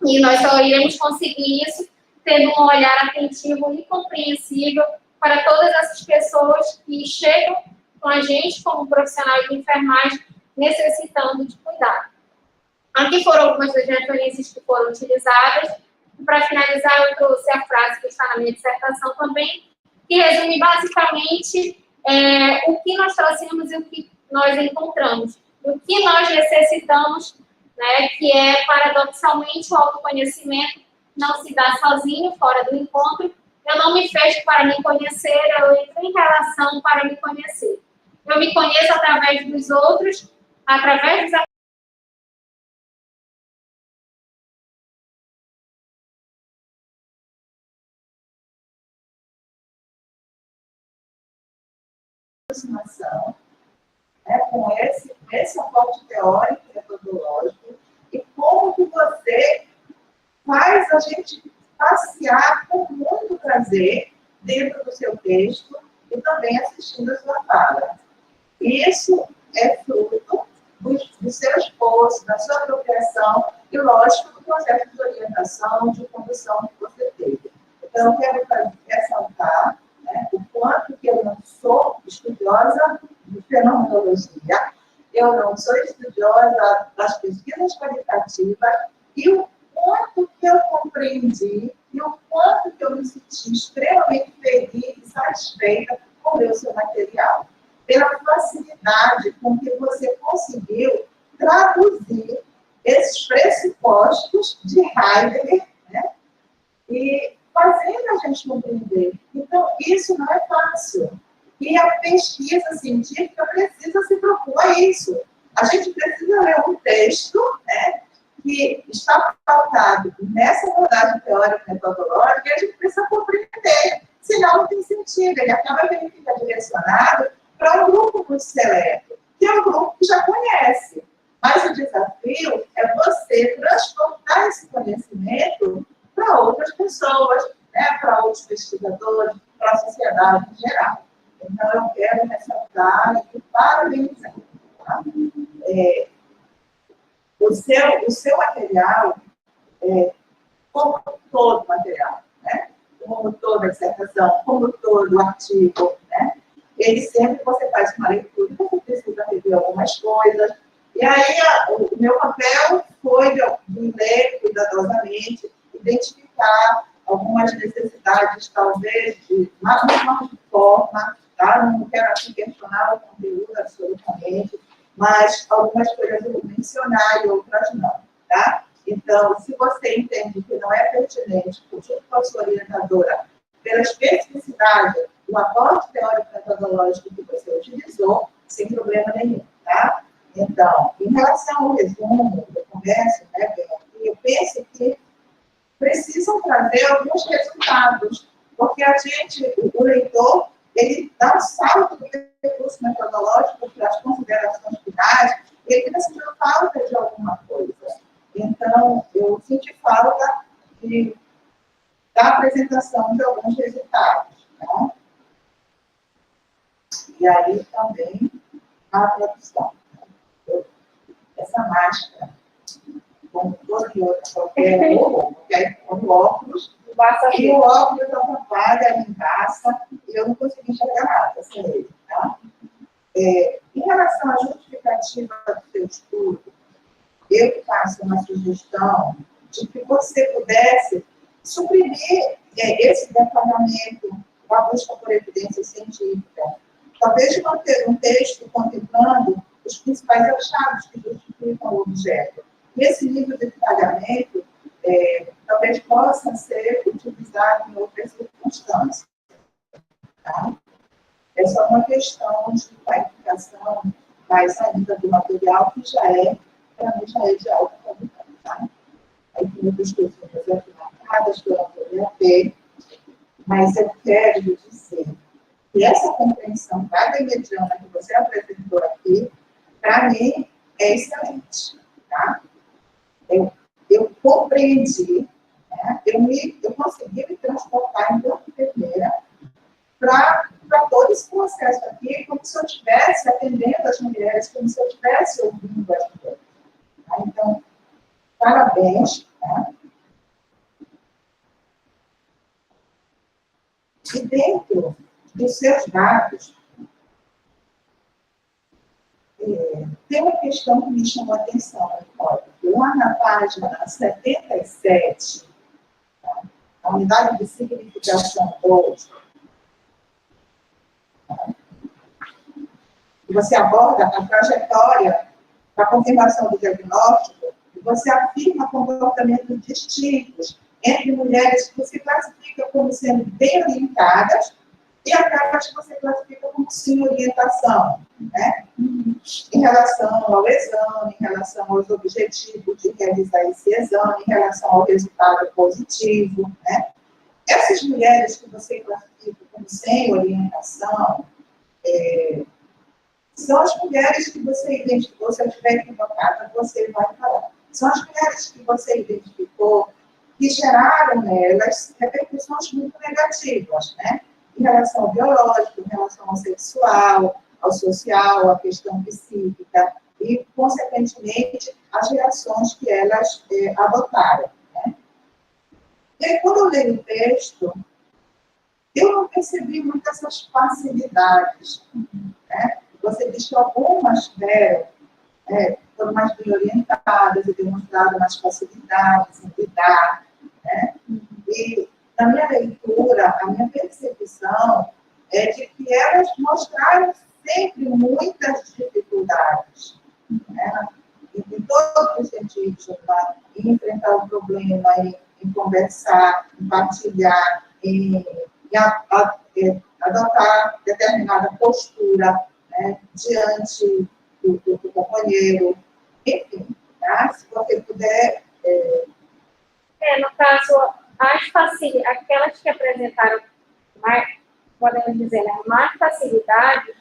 E nós só iremos conseguir isso tendo um olhar atentivo e compreensível para todas essas pessoas que chegam com a gente como profissionais de enfermagem necessitando de cuidado. Aqui foram algumas das referências que foram utilizadas. E para finalizar, eu trouxe a frase que está na minha dissertação também, que resume basicamente o que nós trouxemos e o que nós encontramos. O que nós necessitamos, né, que é, paradoxalmente, o autoconhecimento não se dá sozinho, fora do encontro. Eu não me fecho para me conhecer, eu entro em relação para me conhecer. Eu me conheço através dos outros, através dos aproximação, né, com esse aporte teórico e metodológico, e como que você faz a gente passear com muito prazer dentro do seu texto e também assistindo a sua fala. Isso é fruto do seu esforço, da sua apropriação e, lógico, do processo de orientação, de condução que você teve. Então, eu quero ressaltar, né, o quanto que eu não sou estudiosa de fenomenologia, eu não sou estudiosa das pesquisas qualitativas, e o quanto que eu compreendi e o quanto que eu me senti extremamente feliz e satisfeita com o meu seu material. Pela facilidade com que você conseguiu traduzir esses pressupostos de Heidegger, né, e fazendo a gente compreender. Então, isso não é fácil. E a pesquisa científica precisa se propor a isso. A gente precisa ler um texto, né, que está pautado nessa abordagem teórica e metodológica, e a gente precisa compreender. Senão, não tem sentido. Ele acaba que ele fica direcionado para um grupo muito seleto, que é um grupo que já conhece. Mas o desafio é você transportar esse conhecimento para outras pessoas, né, para outros pesquisadores, para a sociedade em geral. Então, eu quero ressaltar e parabenizar. Tá? O seu material, como todo material, né, como toda dissertação, como todo artigo, né, ele sempre você faz uma leitura, você precisa rever algumas coisas. E aí, o meu papel foi de ler cuidadosamente, identificar algumas necessidades, talvez, de uma forma, tá? Não quero aqui questionar o conteúdo absolutamente, mas algumas coisas eu vou mencionar e outras não, tá? Então, se você entende que não é pertinente, junto com a sua orientadora, pela especificidade do aporte teórico-metodológico que você utilizou, sem problema nenhum, tá? Então, em relação ao resumo do comércio, né, eu penso que precisam trazer alguns resultados, porque a gente, o leitor, ele dá um salto do recurso metodológico para as considerações finais, e ele está sentindo falta de alguma coisa. Então, eu senti falta da apresentação de alguns resultados. Né? E aí também a tradução. Essa máscara, como toda e outra qualquer horror, porque aí o óculos, e o óculos atrapalha, embaça, e eu não consegui enxergar nada sem ele. Tá? Em relação à justificativa do seu estudo, eu faço uma sugestão de que você pudesse suprimir esse detalhamento da busca por evidência científica. Talvez manter um texto contemplando os principais achados que justificam o objeto. E esse nível de detalhamento talvez possa ser utilizado em outras circunstâncias. Tá? É só uma questão de qualificação mais ainda do material, que já é, para mim, já é de alta qualidade. Tá? Aí tem muitas questões aqui marcadas que eu não poderia ter, mas eu quero dizer que essa compreensão mediana que você apresentou aqui, para mim, é excelente. Tá? Eu compreendi, né? eu consegui me transportar enquanto enfermeira para todo esse processo aqui, como se eu estivesse atendendo as mulheres, como se eu estivesse ouvindo as mulheres. Tá? Então, parabéns. Tá? E dentro dos seus dados, tem uma questão que me chamou a atenção, lá na página 77, tá? A unidade de significação 2, tá? Você aborda a trajetória da confirmação do diagnóstico e você afirma comportamentos distintos entre mulheres que você classifica como sendo bem orientadas e aquelas que você classifica como sem orientação, né? Em relação ao exame, em relação aos objetivos de realizar esse exame, em relação ao resultado positivo, né? Essas mulheres que você classifica como sem orientação, são as mulheres que você identificou, se eu estiver equivocada, você vai falar. São as mulheres que você identificou que geraram nelas repercussões muito negativas, né? Em relação ao biológico, em relação ao sexual, ao social, à questão psíquica e, consequentemente, as reações que elas adotaram, né? E aí, quando eu leio o texto, eu não percebi muitas essas facilidades, né? Você diz que algumas foram mais bem orientadas e demonstraram mais facilidades em lidar, né? E, na minha leitura, a minha percepção é de que elas mostraram sempre muitas dificuldades, né? Em todos os sentidos, tá? Em enfrentar o problema, em conversar, em partilhar, em adotar determinada postura, né, diante do companheiro, enfim, tá? Se você puder... No caso, aquelas que apresentaram mais, podemos dizer, né, mais facilidades,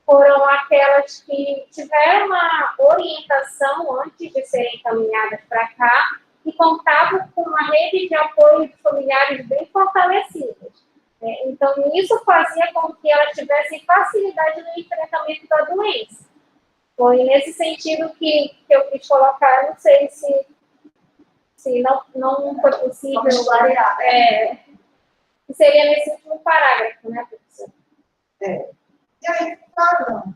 foram aquelas que tiveram uma orientação antes de serem encaminhadas para cá e contavam com uma rede de apoio de familiares bem fortalecidas. Então, isso fazia com que elas tivessem facilidade no enfrentamento da doença. Foi nesse sentido que eu quis colocar, não sei se não foi possível variar. Seria nesse último parágrafo, né, professor? E aí, falando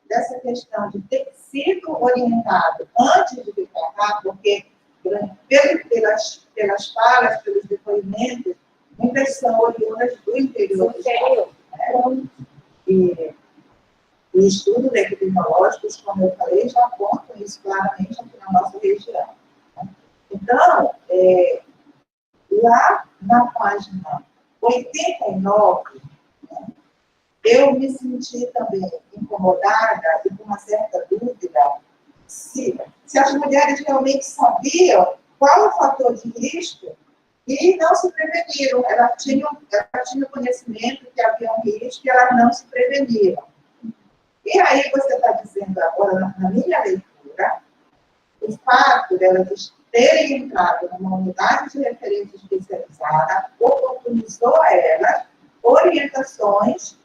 dessa questão de ter sido orientado antes de vir para cá, porque pelas falas, pelos depoimentos, muitas são oriundas do interior do estado, né? E estudos epidemiológicos, como eu falei, já apontam isso claramente aqui na nossa região. Né? Então, lá na página 89, né, eu me senti também incomodada e com uma certa dúvida se as mulheres realmente sabiam qual o fator de risco e não se preveniram. Elas tinham conhecimento que havia um risco e elas não se preveniram. E aí você está dizendo agora, na minha leitura, o fato delas terem entrado numa unidade de referência especializada oportunizou a elas orientações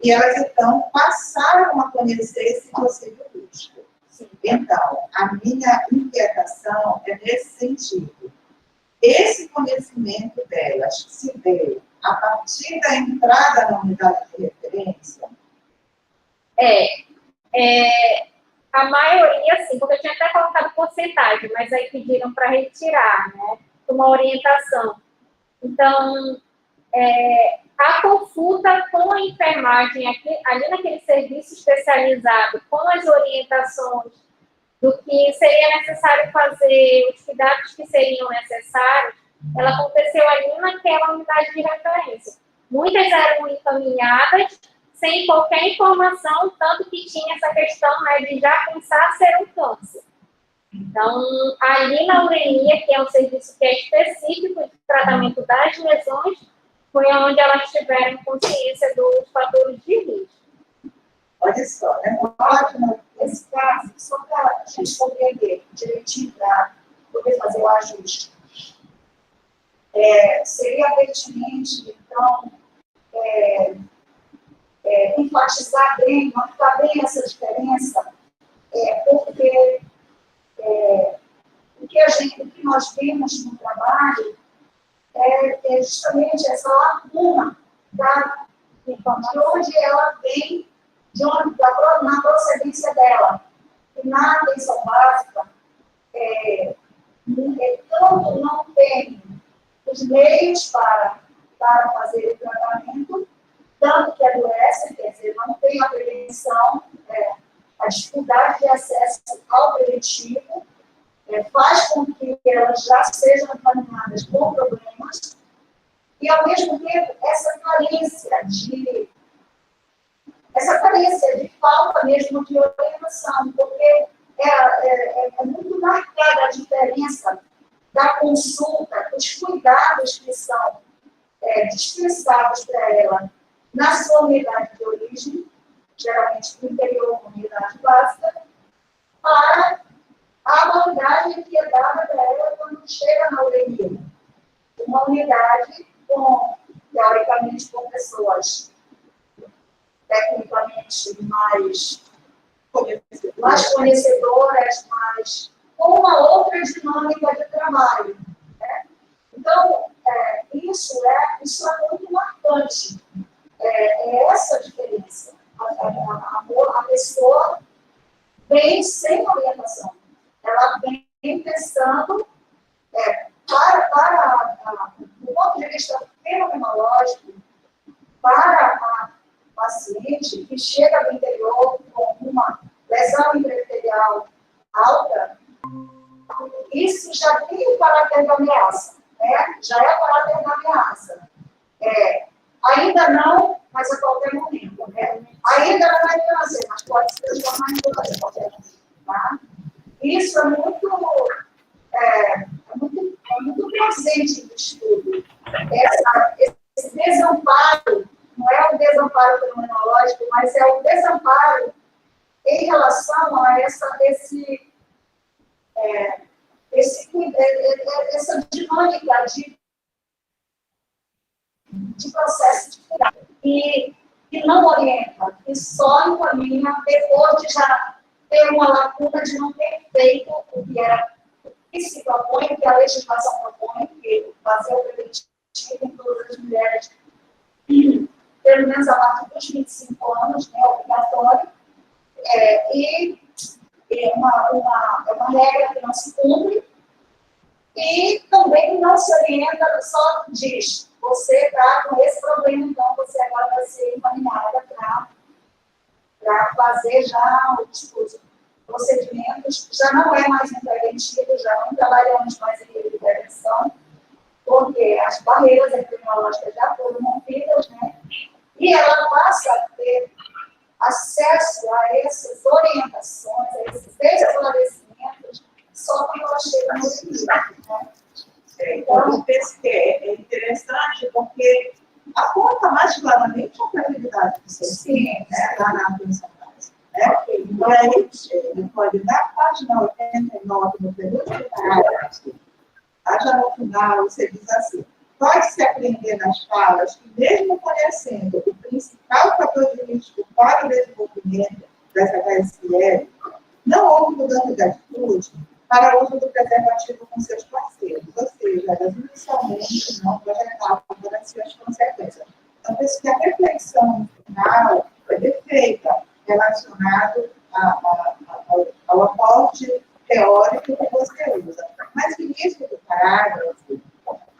e elas, então, passaram a conhecer esse possível risco. Então, a minha inquietação é nesse sentido. Esse conhecimento delas se deu a partir da entrada na unidade de referência? A maioria, sim, porque eu tinha até colocado porcentagem, mas aí pediram para retirar, né, uma orientação. Então, a consulta com a enfermagem, ali naquele serviço especializado, com as orientações do que seria necessário fazer, os cuidados que seriam necessários, ela aconteceu ali naquela unidade de referência. Muitas eram encaminhadas sem qualquer informação, tanto que tinha essa questão, né, de já pensar ser um câncer. Então, ali na uremia, que é um serviço que é específico de tratamento das lesões, foi onde elas tiveram consciência dos fatores de risco. Olha só, né? Ótimo, nesse caso, só para a gente compreender direitinho, para poder fazer o ajuste. Seria pertinente, então, enfatizar bem, marcar bem essa diferença, porque o que nós vemos no trabalho é justamente essa lacuna de onde ela vem, na procedência dela. E na atenção básica, tanto não tem os meios para fazer o tratamento, tanto que adoece, quer dizer, não tem a prevenção, a dificuldade de acesso ao preventivo, faz com que elas já sejam encaminhadas com problemas, e, ao mesmo tempo, essa carência de falta mesmo de orientação, porque é muito marcada a diferença da consulta, os cuidados que são dispensados para ela na sua unidade de origem geralmente do interior, comunidade básica, para a abordagem que é dada para ela quando chega na UEI. Uma unidade teoricamente, com pessoas tecnicamente mais conhecedoras, mas com uma outra dinâmica de trabalho. Né? Então, isso é muito marcante. É essa a diferença. A pessoa vem sem orientação. Ela vem pensando, do ponto de vista fenomenológico, para a paciente que chega do interior com uma lesão intraepitelial alta, isso já tem o caráter da ameaça, né? Já é o caráter da ameaça. Ainda não, mas a qualquer momento, né? Ainda não vai trazer, mas pode se transformar em qualquer momento, tá? Isso é muito presente no estudo. Esse desamparo, não é um desamparo fenomenológico, mas é um desamparo em relação a essa dinâmica de processo de cuidado. E não orienta, e só encaminha depois de já ter uma lacuna de não ter feito o que se propõe, o que a legislação propõe, que fazer o preventivo em todas as mulheres, pelo menos a partir dos 25 anos, né, obrigatório, e é uma regra que não se cumpre, e também não se orienta, só diz, você está com esse problema, então você agora vai ser encaminhada para fazer já os procedimentos, já não é mais em preventivo, já não trabalhamos mais em prevenção, porque as barreiras epidemiológicas já foram rompidas, né? E ela passa a ter acesso a essas orientações, a esses esclarecimentos, só quando ela chega no limite, né? Então, eu penso que é interessante, porque aponta mais claramente a fragilidade do ser, sim, né? Lá na atenção básica. Então, aí, ele pode dar a página 89 no penúltimo parágrafo, já no final, você diz assim: pode-se aprender nas falas que, mesmo conhecendo o principal fator de risco para o desenvolvimento dessa HSL, não houve mudança de atitude para o uso do preservativo com seus parceiros, ou seja, elas inicialmente não projetavam para si as consequências. Então, penso que a reflexão final é perfeita, relacionado ao aporte teórico que você usa. Mas o início do parágrafo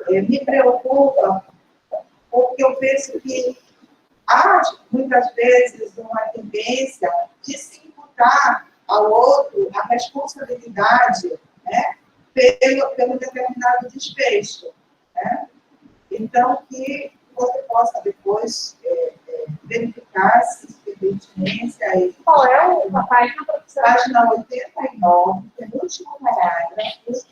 me preocupa, porque eu penso que há, muitas vezes, uma tendência de se imputar ao outro a responsabilidade, né, pelo determinado desfecho. Né? Então, que você possa depois verificar se isso tem pertinência. Qual é a página, professora? Página 89, penúltimo parágrafo.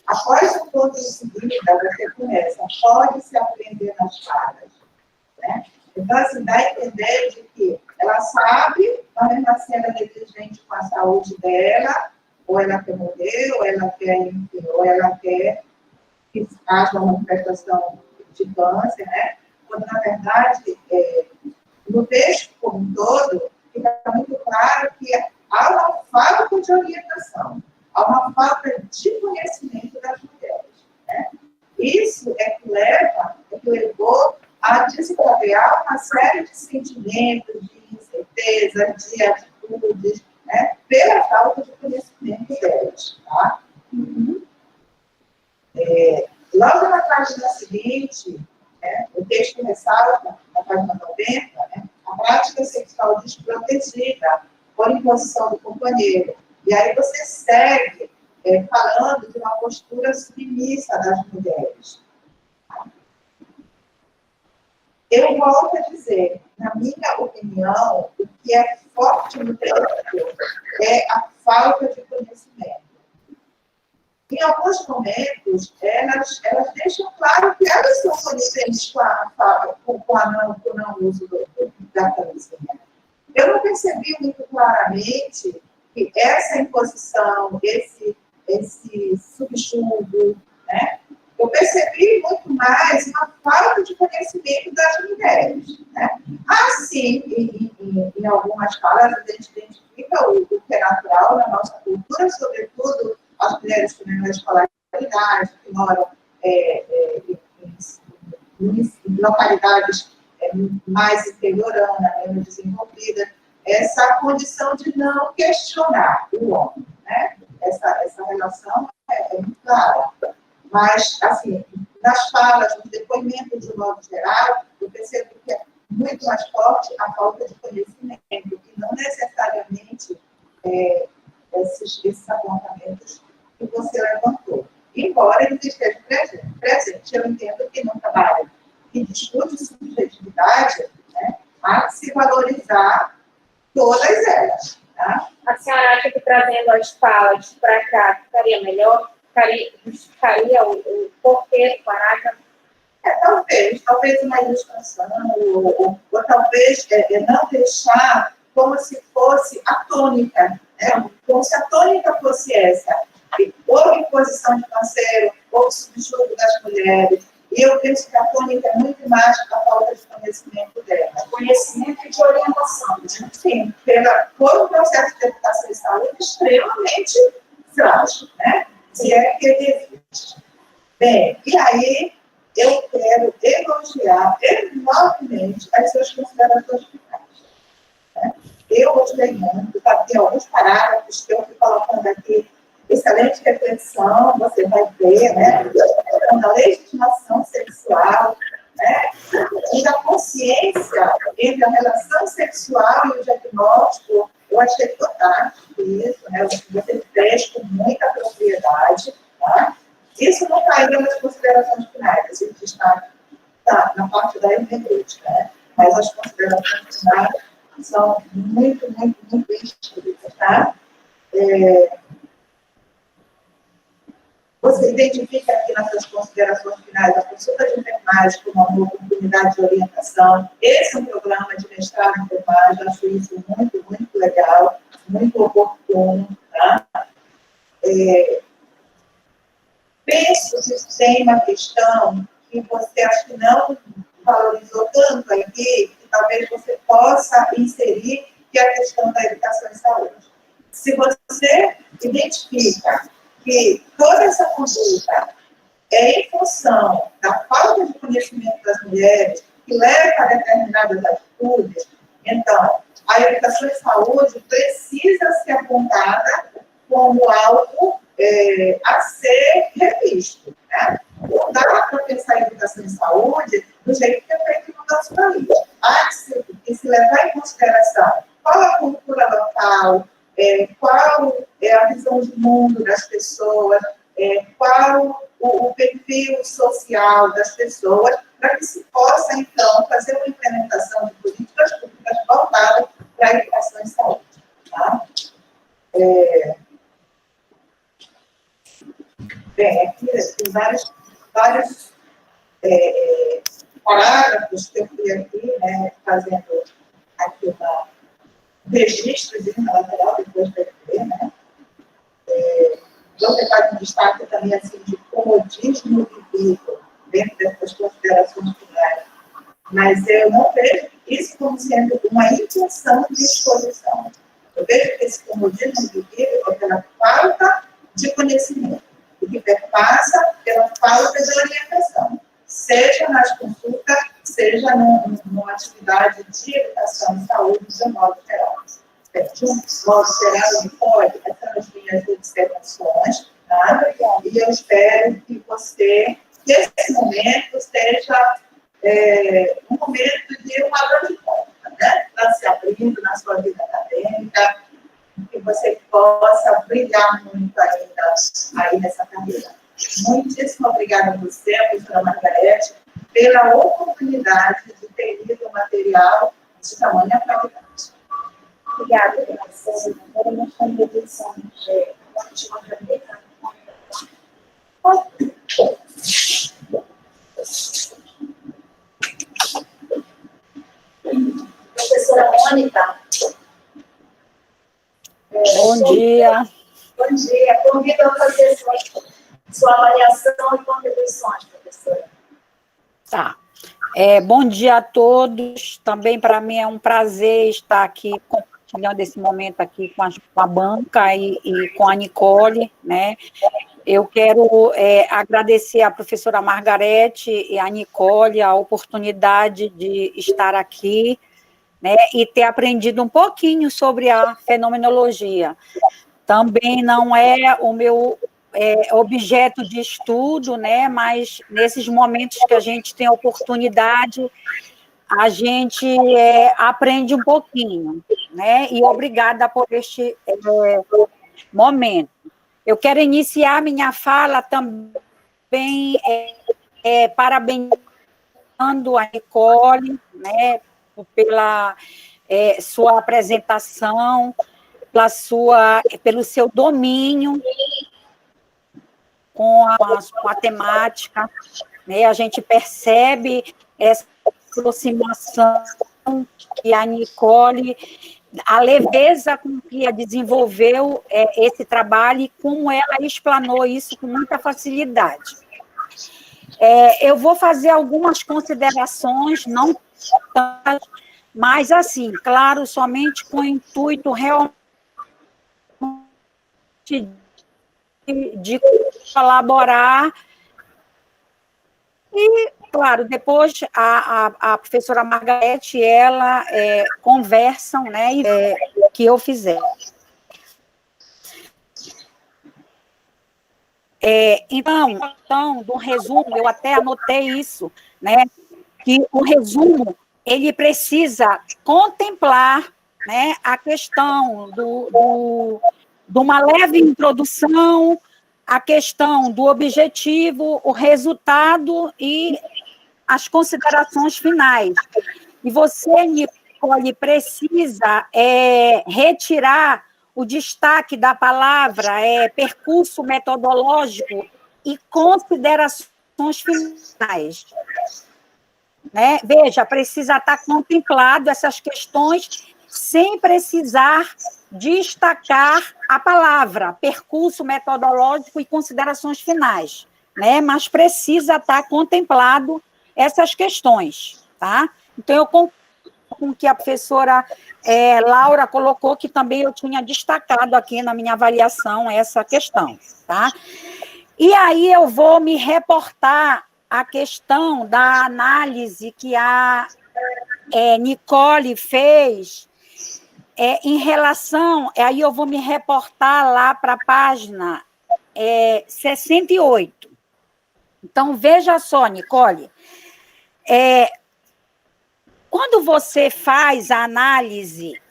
Após o ponto em seguida, você começa, pode-se aprender nas falas. Né? Então, assim, dá a entender de que ela sabe, mas mesmo assim ela é negligente com a saúde dela, ou ela quer morrer, ou ela quer que haja uma manifestação de câncer, né? Quando, na verdade, no texto como um todo, fica muito claro que há uma falta de orientação, há uma falta de conhecimento das mulheres. Né? Isso é que levou a desencadear uma série de sentimentos, de incertezas, de atitudes, né? Pela falta de conhecimento delas. Tá? Logo na página seguinte, né, o texto ressalta, na página 90, né, a prática sexual desprotegida por imposição do companheiro. E aí você segue falando de uma postura submissa das mulheres. Eu volto a dizer, na minha opinião, o que é forte no texto é a falta de conhecimento. Em alguns momentos, elas deixam claro que elas são coniventes com o não uso da camisinha. eu não percebi muito claramente que essa imposição, esse subjugo, né? Eu percebi muito mais uma falta de conhecimento das mulheres, né? Assim, em algumas falas, a gente identifica o que é natural na nossa cultura, sobretudo as mulheres com menor escolaridade, que moram em localidades mais interioranas, menos desenvolvidas, essa condição de não questionar o homem, né? Essa relação é muito clara. Mas, assim, nas falas, no depoimento de um modo geral, eu percebo que é muito mais forte a falta de conhecimento, que não necessariamente esses apontamentos que você levantou. Embora eles estejam presentes, eu entendo que num trabalho que discute subjetividade, né, há que se valorizar todas elas. Tá? A senhora acha que trazendo as falas para cá ficaria melhor? Justificaria o porquê do parágrafo? Talvez uma ilustração, ou talvez não deixar como se fosse a tônica, né? Como se a tônica fosse essa, ou imposição de parceiro, ou subjugo das mulheres. E eu penso que a tônica é muito mais a falta de conhecimento dela. Conhecimento e de orientação. Né? Sim, por um processo de educação e saúde extremamente frágil, né? Se é que ele existe. Bem, e aí eu quero elogiar enormemente as suas considerações finais. Né? Eu gostei muito, tem alguns parágrafos que eu fui colocando aqui, excelente reflexão, você vai ver, né? Da legitimação sexual, né? E da consciência entre a relação sexual e o diagnóstico, eu achei fantástico isso, né? Você fez com muita propriedade, tá? Isso não caiu nas considerações finais, a gente está na parte da hermenêutica, né? Mas as considerações finais são muito, muito, muito bem escritas, tá? Você identifica aqui nas suas considerações finais a consulta de enfermagem como uma oportunidade de orientação. Esse é um programa de mestrado em enfermagem, eu acho isso muito, muito legal, muito oportuno, tá? Penso que tem uma questão que você acha que não valorizou tanto aqui, que talvez você possa inserir, que é a questão da educação e saúde. Se você identifica que toda essa conduta é em função da falta de conhecimento das mulheres, que leva a determinadas atitudes, então, a educação e saúde precisa ser apontada como algo a ser revisto. Né? Não dá para pensar em educação e saúde do jeito que é feito no nosso país. Há que se levar em consideração qual a cultura local, qual é a visão de mundo das pessoas, qual o perfil social das pessoas, para que se possa, então, fazer uma implementação de políticas públicas voltadas para a educação e saúde. Tá? Bem, aqui tem vários parágrafos que eu fui aqui, né, fazendo aqui um registrozinho na lateral, depois da ler, né? Você faz um destaque também, assim, de comodismo vivido dentro dessas considerações finais. Mas eu não vejo isso como sendo uma intenção de exposição. Eu vejo que esse comodismo vivido é pela falta de conhecimento, o que perpassa pela falta de orientação, seja nas consultas, seja numa atividade de educação e saúde, de um modo geral. De um modo geral, me pode, essas são as minhas observações, tá? E eu espero que esse momento seja um momento de uma grande conta, né? Está se abrindo na sua vida acadêmica, que você possa brilhar muito ainda aí nessa carreira. Muitíssimo obrigada a você, a professora Margarete, pela oportunidade de ter lido o material de tamanha qualidade. Obrigada, professora. Agora nós estamos edição de última pergunta. Professora Mônica, Bom dia. Bom dia. Convido a fazer sua avaliação e contribuições, professora. Tá. Bom dia a todos. Também para mim é um prazer estar aqui compartilhando esse momento aqui com a banca e com a Nicole, né? Eu quero agradecer à professora Margarete e à Nicole a oportunidade de estar aqui, né, e ter aprendido um pouquinho sobre a fenomenologia. Também não é o meu objeto de estudo, né, mas nesses momentos que a gente tem a oportunidade, a gente aprende um pouquinho, né, e obrigada por este momento. Eu quero iniciar minha fala também parabenizando a Nicole, né, pela sua apresentação, pelo seu domínio com a temática, né? A gente percebe essa aproximação que a Nicole, a leveza com que ela desenvolveu esse trabalho e como ela explanou isso com muita facilidade. Eu vou fazer algumas considerações, não tantas, mas, assim, claro, somente com o intuito realmente de colaborar. E, claro, depois a professora Margarete, ela conversam, né, que eu fizer. Então, do resumo, eu até anotei isso, né, que o resumo, ele precisa contemplar, né, a questão de uma leve introdução, a questão do objetivo, o resultado e as considerações finais. E você, Nicole, precisa retirar o destaque da palavra percurso metodológico e considerações finais. Né? Veja, precisa estar contemplado essas questões sem precisar destacar a palavra, percurso metodológico e considerações finais, né? Mas precisa estar contemplado essas questões, tá? Então, eu concordo com o que a professora Laura colocou, que também eu tinha destacado aqui na minha avaliação essa questão, tá? E aí eu vou me reportar à questão da análise que a Nicole fez em relação... Aí eu vou me reportar lá para a página 68. Então, veja só, Nicole, quando você faz a análise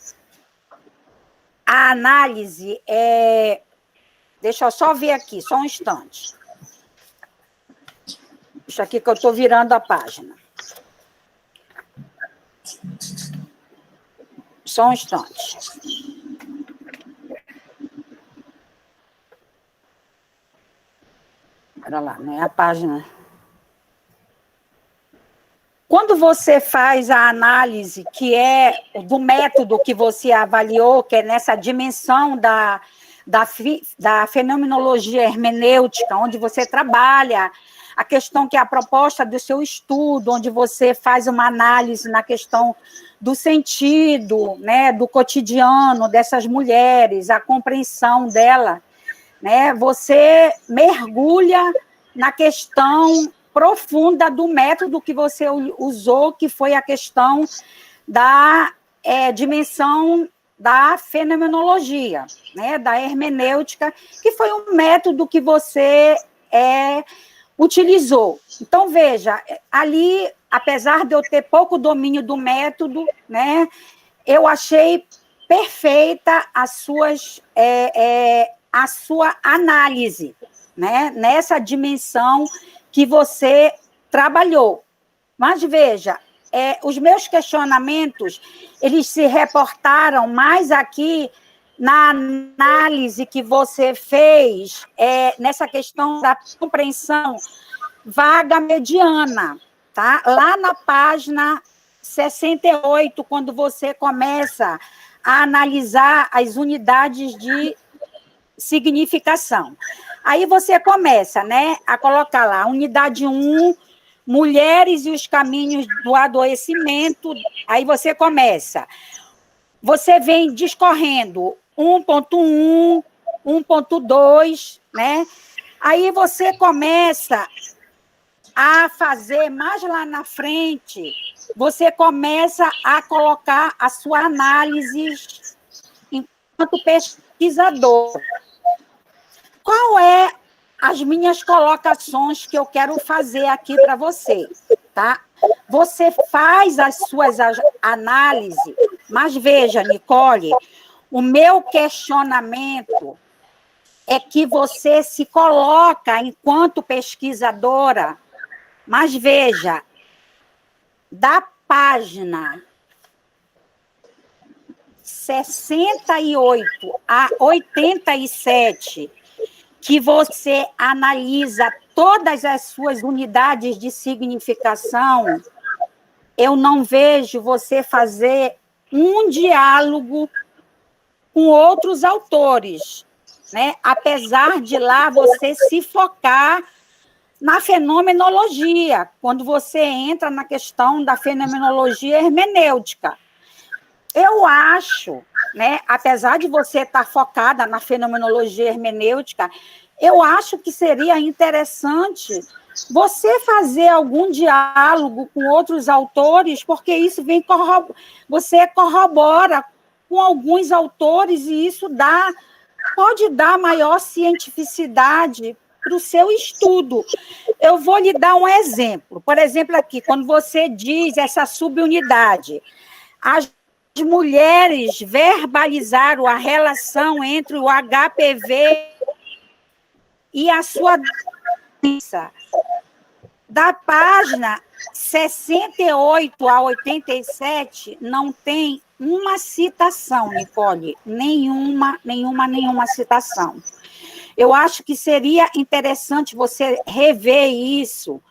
deixa eu só ver aqui, só um instante. Deixa aqui que eu estou virando a página. Só um instante. Olha lá, né? A página. Quando você faz a análise, que é do método que você avaliou, que é nessa dimensão da fenomenologia hermenêutica, onde você trabalha a questão que é a proposta do seu estudo, onde você faz uma análise na questão do sentido, né, do cotidiano dessas mulheres, a compreensão dela, né, você mergulha na questão profunda do método que você usou, que foi a questão da dimensão da fenomenologia, né, da hermenêutica, que foi um método que você utilizou. Então, veja, ali, apesar de eu ter pouco domínio do método, né, eu achei perfeita a sua análise, né, nessa dimensão que você trabalhou. Mas, veja, os meus questionamentos, eles se reportaram mais aqui na análise que você fez, nessa questão da compreensão vaga mediana, tá? Lá na página 68, quando você começa a analisar as unidades de significação. Aí você começa, né, a colocar lá, unidade 1, mulheres e os caminhos do adoecimento. Aí você começa. Você vem discorrendo 1.1, 1.2, né? Aí você começa a fazer mais lá na frente, você começa a colocar a sua análise enquanto pesquisador. Qual é as minhas colocações que eu quero fazer aqui para você, tá? Você faz as suas análises, mas veja, Nicole, o meu questionamento é que você se coloca enquanto pesquisadora, mas veja, da página 68 a 87, que você analisa todas as suas unidades de significação, eu não vejo você fazer um diálogo com outros autores, né? Apesar de lá você se focar na fenomenologia, quando você entra na questão da fenomenologia hermenêutica. Eu acho, né, apesar de você estar focada na fenomenologia hermenêutica, eu acho que seria interessante você fazer algum diálogo com outros autores, porque isso vem você corrobora com alguns autores e isso pode dar maior cientificidade para o seu estudo. Eu vou lhe dar um exemplo. Por exemplo, aqui, quando você diz essa subunidade, as mulheres verbalizaram a relação entre o HPV e a sua doença. Da página 68 a 87, não tem uma citação, Nicole, nenhuma citação. Eu acho que seria interessante você rever isso,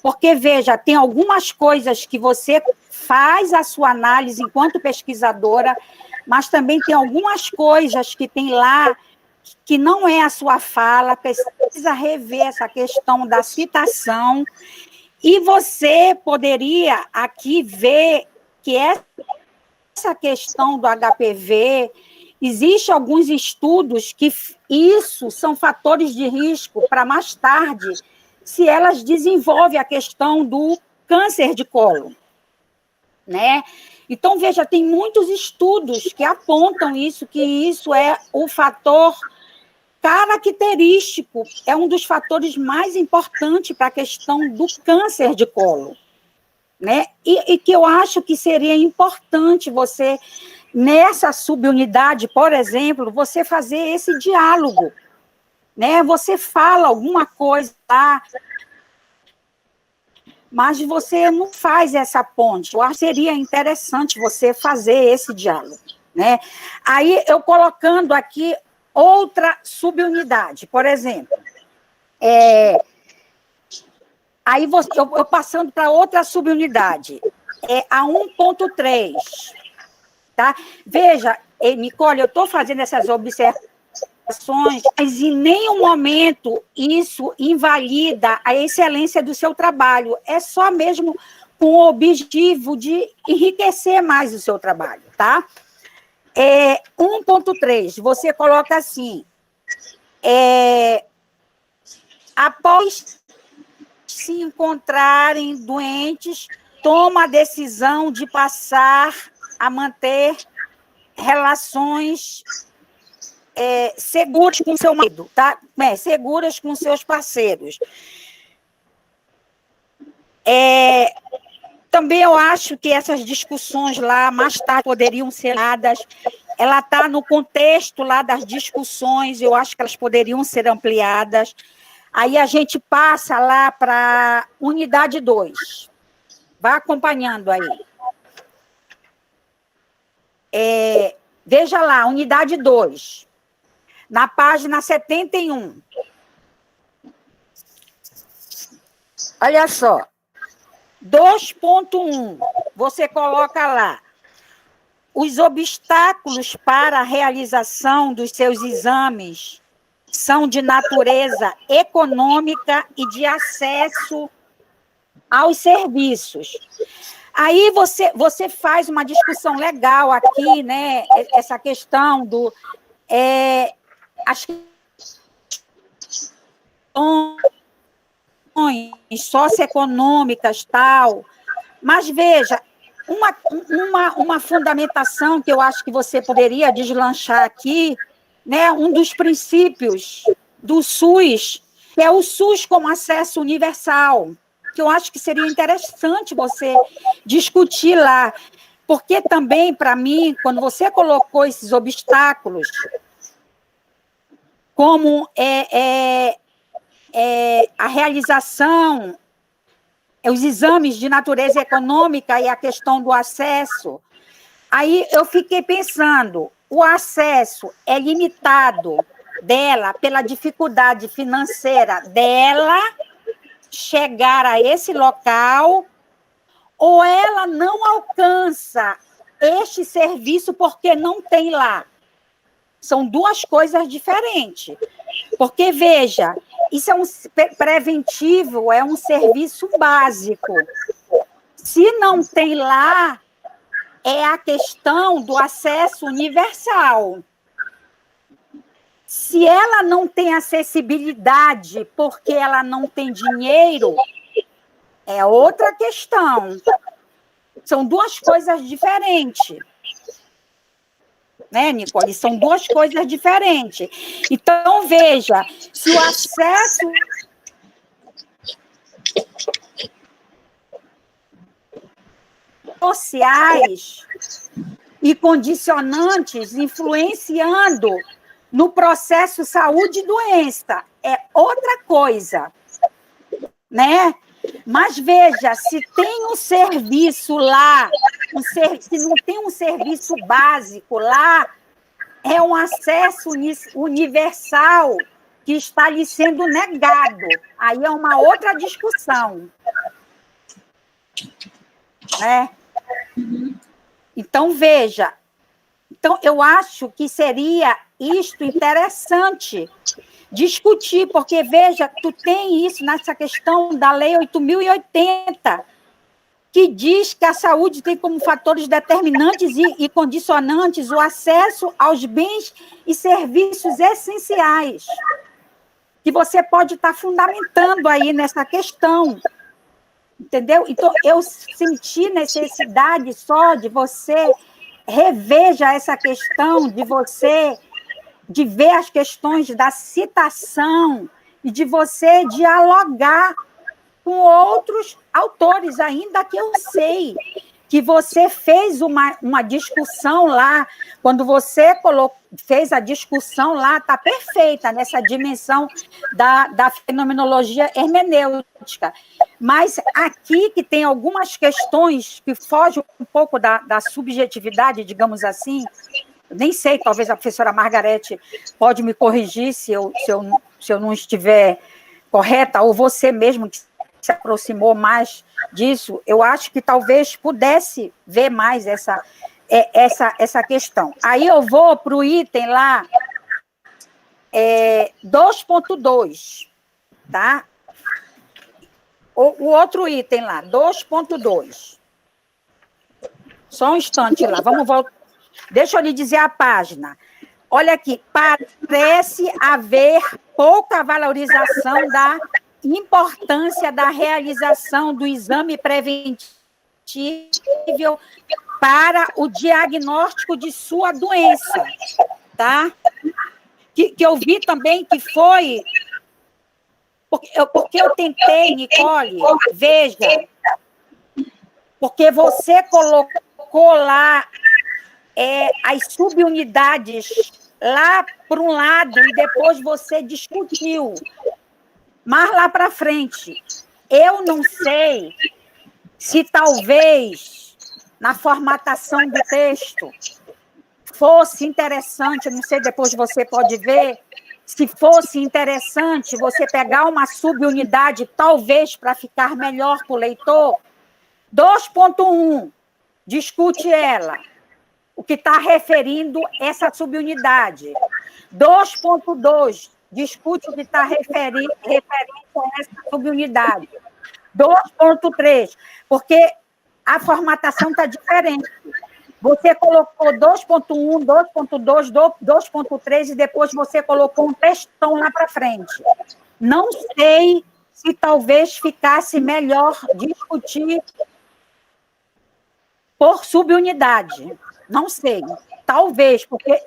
porque, veja, tem algumas coisas que você faz a sua análise enquanto pesquisadora, mas também tem algumas coisas que tem lá que não é a sua fala, precisa rever essa questão da citação, e você poderia aqui ver que essa questão do HPV, existem alguns estudos que isso são fatores de risco para mais tarde, se elas desenvolvem a questão do câncer de colo, né? Então, veja, tem muitos estudos que apontam isso, que isso é o fator característico, é um dos fatores mais importantes para a questão do câncer de colo, né? E que eu acho que seria importante você, nessa subunidade, por exemplo, você fazer esse diálogo, né? Você fala alguma coisa lá, mas você não faz essa ponte. Eu acho que seria interessante você fazer esse diálogo, né? Aí, eu colocando aqui outra subunidade, por exemplo, aí eu passando para outra subunidade, a 1.3, tá? Veja, Nicole, eu estou fazendo essas observações, mas em nenhum momento isso invalida a excelência do seu trabalho, é só mesmo com o objetivo de enriquecer mais o seu trabalho, tá? 1.3, você coloca assim, após se encontrarem doentes, toma a decisão de passar a manter relações seguras com seu marido, tá? Seguras com seus parceiros. Também eu acho que essas discussões lá, mais tarde, poderiam ser dadas. Ela está no contexto lá das discussões, eu acho que elas poderiam ser ampliadas. Aí a gente passa lá para unidade 2. Vá acompanhando aí. Veja lá, unidade 2. Na página 71. Olha só. 2.1, você coloca lá. os obstáculos para a realização dos seus exames são de natureza econômica e de acesso aos serviços. Aí você faz uma discussão legal aqui, né? Essa questão do as questões socioeconômicas, tal. Mas veja, uma fundamentação que eu acho que você poderia deslanchar aqui, né? Um dos princípios do SUS, que é o SUS como acesso universal, que eu acho que seria interessante você discutir lá, porque também, para mim, quando você colocou esses obstáculos, como a realização, os exames de natureza econômica e a questão do acesso, aí eu fiquei pensando, o acesso é limitado dela pela dificuldade financeira dela chegar a esse local, ou ela não alcança este serviço porque não tem lá. São duas coisas diferentes. Porque, veja, isso é um preventivo, é um serviço básico. Se não tem lá, é a questão do acesso universal. Se ela não tem acessibilidade porque ela não tem dinheiro, é outra questão. São duas coisas diferentes. Né, Nicole? São duas coisas diferentes. Então, veja, se o acesso sociais e condicionantes influenciando no processo saúde e doença, é outra coisa, né? Mas veja, se tem um serviço lá, se não tem um serviço básico lá, é um acesso universal que está lhe sendo negado. Aí é uma outra discussão. Né? Então, veja, então, eu acho que seria isto interessante discutir, porque, veja, tu tem isso nessa questão da Lei 8.080, que diz que a saúde tem como fatores determinantes e condicionantes o acesso aos bens e serviços essenciais, que você pode estar fundamentando aí nessa questão, entendeu? Então, eu senti necessidade só de você reveja essa questão de ver as questões da citação e de você dialogar com outros autores, ainda que eu sei que você fez uma discussão lá, quando você fez a discussão lá, está perfeita nessa dimensão da fenomenologia hermenêutica. Mas aqui que tem algumas questões que fogem um pouco da subjetividade, digamos assim, nem sei, talvez a professora Margarete pode me corrigir se eu não estiver correta, ou você mesmo que se aproximou mais disso, eu acho que talvez pudesse ver mais essa questão. Aí eu vou para o item lá, 2.2, tá? O outro item lá, 2.2. Só um instante lá, vamos voltar. Deixa eu lhe dizer a página. Olha aqui, parece haver pouca valorização da importância da realização do exame preventivo para o diagnóstico de sua doença, tá? Que eu vi também que foi... Porque eu tentei, Nicole, veja, porque você colocou lá as subunidades lá por um lado e depois você discutiu. Mas lá para frente, eu não sei se talvez na formatação do texto fosse interessante, não sei, depois você pode ver, se fosse interessante você pegar uma subunidade, talvez para ficar melhor para o leitor, 2.1, discute ela. o que está referindo essa subunidade. 2.2 discute o que está referente a essa subunidade. 2.3, porque a formatação está diferente. Você colocou 2.1, 2.2, 2.3 e depois você colocou um textão lá para frente. Não sei se talvez ficasse melhor discutir por subunidade. Não sei. Talvez, porque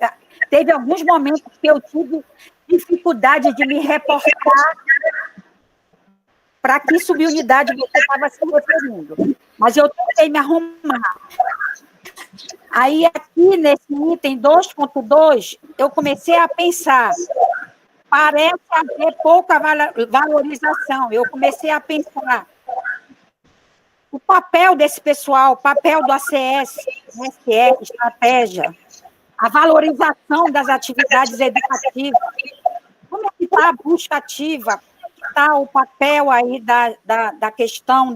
teve alguns momentos que eu tive dificuldade de me reportar para que subunidade você estava se referindo. Mas eu tentei me arrumar. Aí, aqui, nesse item 2.2, eu comecei a pensar, parece haver pouca valorização. Eu comecei a pensar o papel desse pessoal, o papel do ACS, SE, estratégia, a valorização das atividades educativas, como é que está a busca ativa, está o papel aí da questão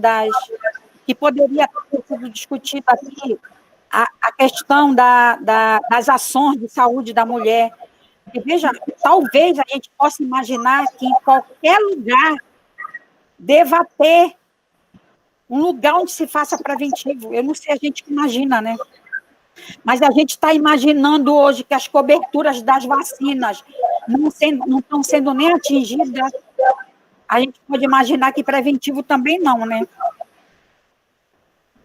que poderia ter sido discutido aqui, a questão das ações de saúde da mulher. E veja, talvez a gente possa imaginar que em qualquer lugar deva ter um lugar onde se faça preventivo. Eu não sei, a gente imagina, né? Mas a gente está imaginando hoje que as coberturas das vacinas não estão sendo nem atingidas. A gente pode imaginar que preventivo também não, né?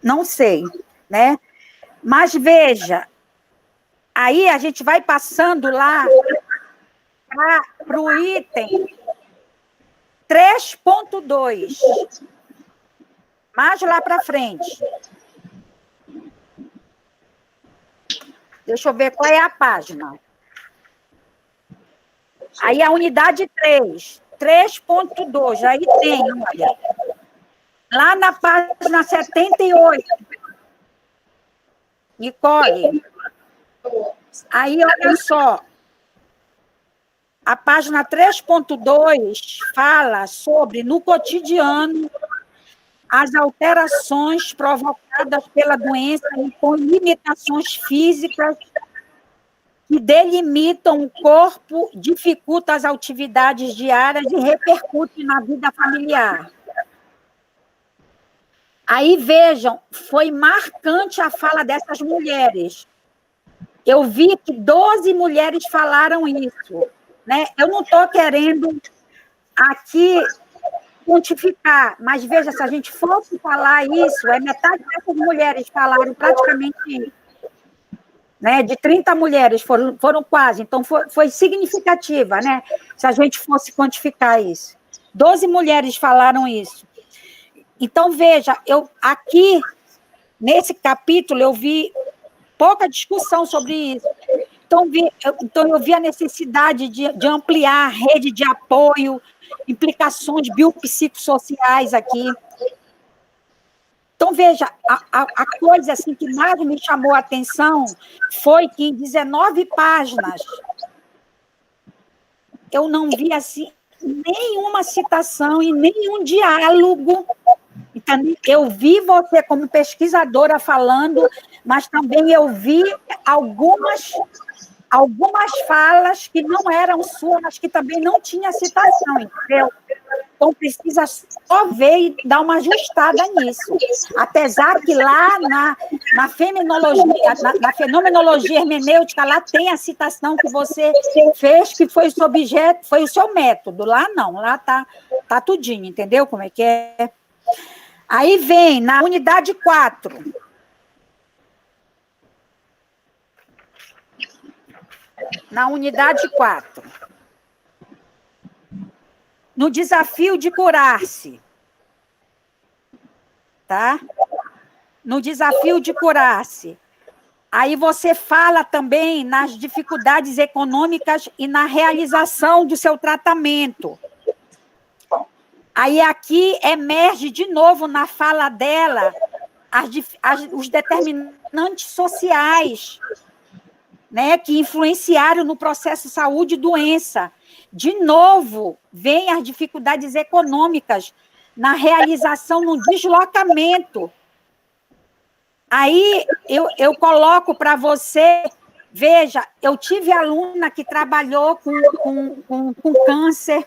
Não sei, né? Mas veja, aí a gente vai passando lá para o item 3.2, mais lá para frente. Deixa eu ver qual é a página. Aí a unidade 3.2, aí tem, olha, lá na página 78. Nicole, aí olha só, a página 3.2 fala sobre, no cotidiano, as alterações provocadas pela doença e com limitações físicas que delimitam o corpo, dificultam as atividades diárias e repercutem na vida familiar. Aí, vejam, foi marcante a fala dessas mulheres. Eu vi que 12 mulheres falaram isso, né? Eu não estou querendo aqui quantificar, mas veja, se a gente fosse falar isso, metade dessas mulheres falaram praticamente isso. Né? De 30 mulheres, foram quase, então foi significativa, né? Se a gente fosse quantificar isso. 12 mulheres falaram isso. Então, veja, aqui, nesse capítulo, eu vi pouca discussão sobre isso. Então eu vi a necessidade de ampliar a rede de apoio, implicações biopsicossociais aqui. Então, veja, a coisa assim, que mais me chamou a atenção foi que em 19 páginas eu não vi assim, nenhuma citação e nenhum diálogo. Então, eu vi você como pesquisadora falando, mas também eu vi algumas falas que não eram suas, mas que também não tinha citação, entendeu? Então, precisa só ver e dar uma ajustada nisso. Apesar que lá na fenomenologia hermenêutica, lá tem a citação que você fez, que foi o objeto, foi o seu método. Lá não, lá tá tudinho, entendeu como é que é? Aí vem, na unidade 4. Na unidade 4. No desafio de curar-se. Tá? No desafio de curar-se. Aí você fala também nas dificuldades econômicas e na realização do seu tratamento. Aí aqui emerge de novo na fala dela os determinantes sociais, né, que influenciaram no processo saúde e doença. De novo, vem as dificuldades econômicas na realização, no deslocamento, Aí eu coloco para você, veja, eu tive aluna que trabalhou com câncer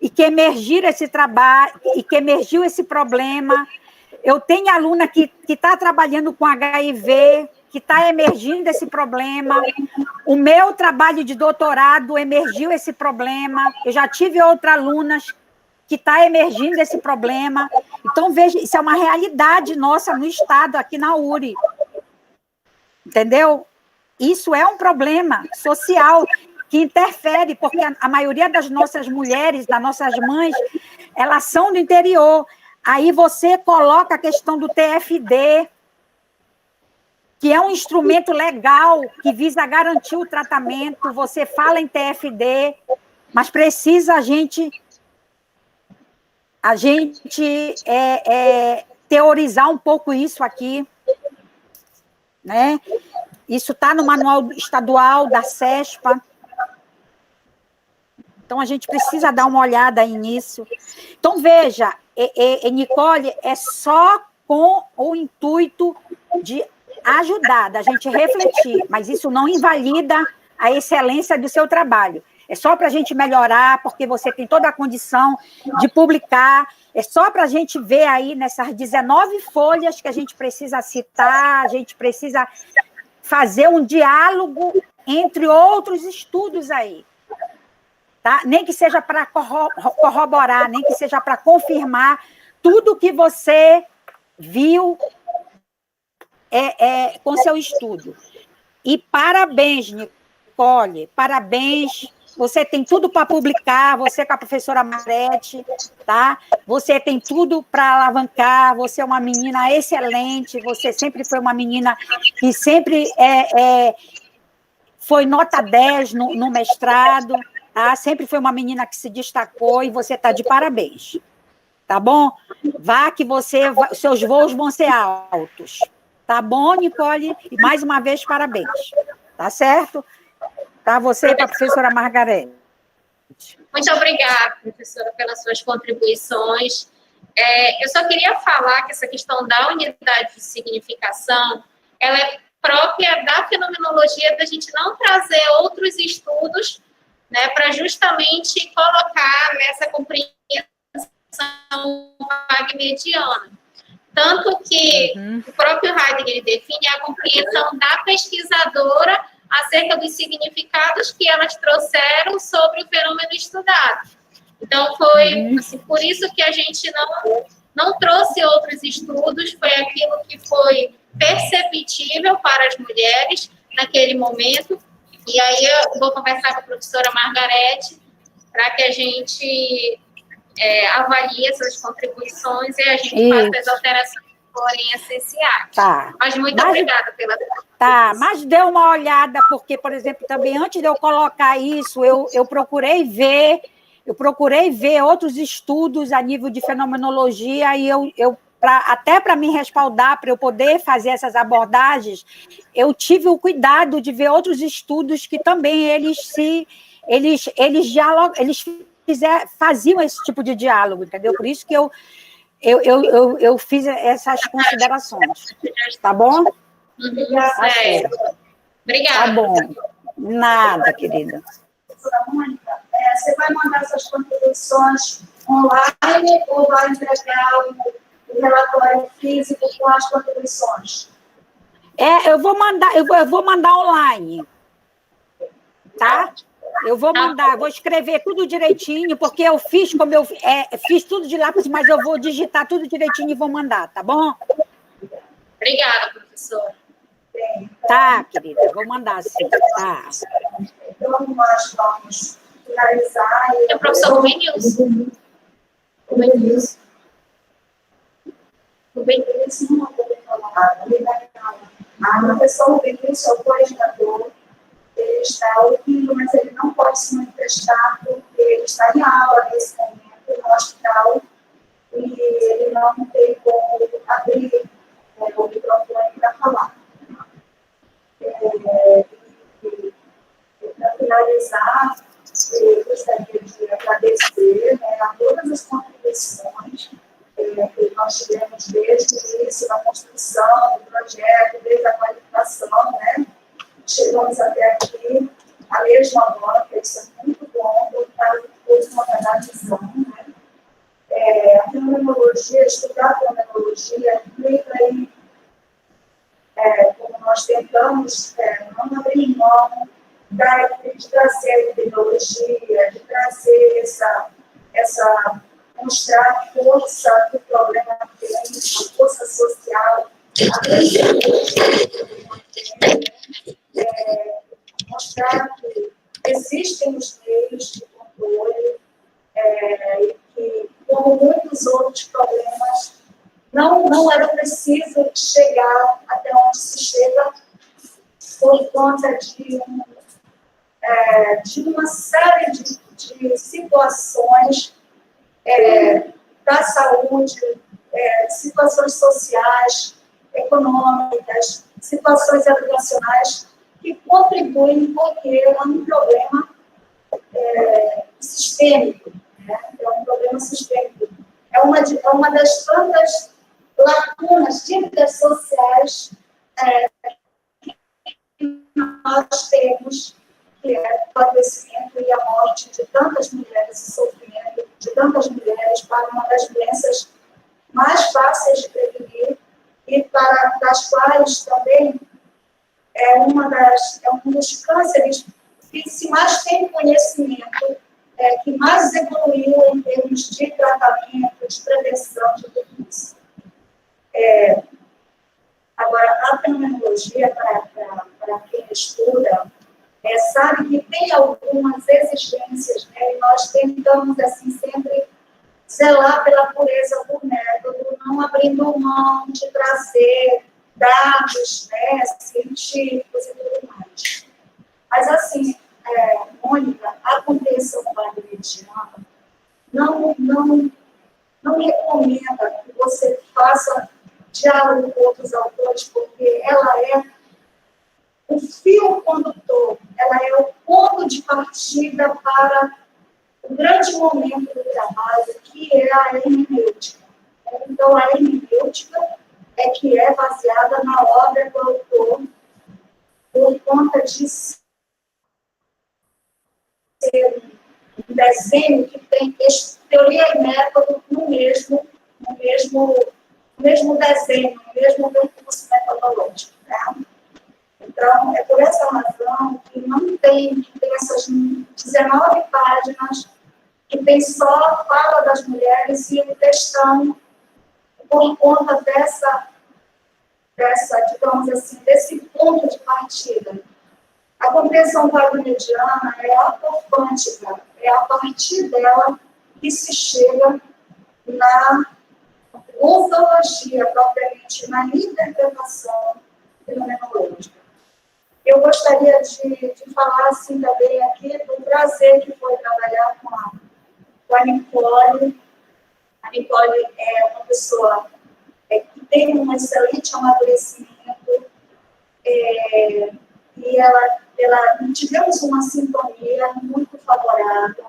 e que emergiu esse trabalho, e que emergiu esse problema. Eu tenho aluna que está trabalhando com HIV, que está emergindo esse problema. O meu trabalho de doutorado emergiu esse problema. Eu já tive outras alunas que está emergindo esse problema. Então, veja, isso é uma realidade nossa no Estado, aqui na URI. Entendeu? Isso é um problema social que interfere, porque a maioria das nossas mulheres, das nossas mães, elas são do interior. Aí você coloca a questão do TFD, que é um instrumento legal que visa garantir o tratamento. Você fala em TFD, mas precisa a gente teorizar um pouco isso aqui, né? Isso está no manual estadual da CESPA. Então, a gente precisa dar uma olhada aí nisso. Então, veja, Nicole, é só com o intuito de ajudar, da gente refletir, mas isso não invalida a excelência do seu trabalho. É só para a gente melhorar, porque você tem toda a condição de publicar. É só para a gente ver aí nessas 19 folhas que a gente precisa citar, a gente precisa fazer um diálogo entre outros estudos aí. Tá? Nem que seja para corroborar, nem que seja para confirmar tudo que você viu com seu estudo. E parabéns, Nicole, parabéns. Você tem tudo para publicar, você com a professora Margarete, tá? Você tem tudo para alavancar, você é uma menina excelente, você sempre foi uma menina que sempre foi nota 10 no mestrado, tá? Sempre foi uma menina que se destacou e você está de parabéns, tá bom? Vá que seus voos vão ser altos, tá bom, Nicole? E mais uma vez, parabéns, tá certo? Tá, você e para a professora Margarete. Muito obrigada, professora, pelas suas contribuições. Eu só queria falar que essa questão da unidade de significação, ela é própria da fenomenologia, da gente não trazer outros estudos, né, para justamente colocar nessa compreensão wagneriana. Tanto que o próprio Heidegger define a compreensão da pesquisadora acerca dos significados que elas trouxeram sobre o fenômeno estudado. Então, foi assim, por isso que a gente não trouxe outros estudos, foi aquilo que foi perceptível para as mulheres naquele momento. E aí eu vou conversar com a professora Margarete para que a gente avalie essas contribuições e a gente faça as alterações que forem essenciais. Tá. Mas muito obrigada pela... Tá, mas dê uma olhada, porque, por exemplo, também antes de eu colocar isso, eu procurei ver outros estudos a nível de fenomenologia e até para me respaldar, para eu poder fazer essas abordagens, eu tive o cuidado de ver outros estudos que também eles faziam esse tipo de diálogo, entendeu? Por isso que eu fiz essas considerações, tá bom? Obrigada. Tá bom. Nada, querida. Professora Mônica, você vai mandar essas contribuições online ou vai entregar o relatório físico com as contribuições? Eu vou mandar online. Tá? Eu vou mandar, vou escrever tudo direitinho, porque eu fiz fiz tudo de lápis, mas eu vou digitar tudo direitinho e vou mandar, tá bom? Obrigada, professora. Tá, querida, vou mandar sim. Tá. Então, nós vamos finalizar. É o professor Rubem Nilson. A professora Rubem Nilson é o coordenador. Ele está ouvindo, mas ele não pode se manifestar porque ele está em aula nesse momento no hospital e ele não tem como abrir o microfone para falar. Para finalizar, eu gostaria de agradecer a todas as contribuições que nós nós tivemos desde o início da construção do projeto, desde a qualificação, né? Chegamos até aqui, a mesma banca, isso é muito bom, voltar depois uma analisão, né? A fenomenologia, estudar a fenomenologia, implica aí, como nós tentamos, não abrir mão de trazer a epidemiologia, de trazer mostrar a força que o problema tem, a força social, a mostrar que existem os meios de controle, e que, como muitos outros problemas, não era preciso chegar até onde se chega por conta de uma série de situações da saúde, situações sociais, econômicas, situações educacionais que contribuem porque é um problema sistêmico, né? É um problema sistêmico. É uma das tantas lacunas, dívidas sociais que nós temos, que é o adoecimento e a morte de tantas mulheres, o sofrimento de tantas mulheres para uma das doenças mais fáceis de prevenir e para das quais também é um dos cânceres que se mais tem conhecimento, que mais evoluiu em termos de tratamento, de prevenção de tudo isso. Agora, a fenomenologia, para quem estuda, sabe que tem algumas exigências, né? E nós tentamos, assim, sempre zelar pela pureza do método, não abrindo mão de trazer dados, né, científicos e tudo mais. Mas, assim, Mônica, a compreensão wagner-mediana não recomenda que você faça diálogo com outros autores, porque ela é o fio condutor, ela é o ponto de partida para o grande momento do trabalho, que é a hermenêutica. Então, a hermenêutica que é baseada na obra do autor, por conta de ser um desenho que tem teoria e método no mesmo desenho, no mesmo percurso metodológico. Tá? Então, é por essa razão que tem essas 19 páginas que tem só fala das mulheres e questão por conta digamos assim, desse ponto de partida. A compreensão wagner-mediana é apofântica, é a partir dela que se chega na ufologia, propriamente, na interpretação fenomenológica. Eu gostaria de falar assim também aqui do prazer que foi trabalhar com a Nicole. A Nicole é uma pessoa que tem um excelente amadurecimento, e ela tivemos uma sintonia muito favorável.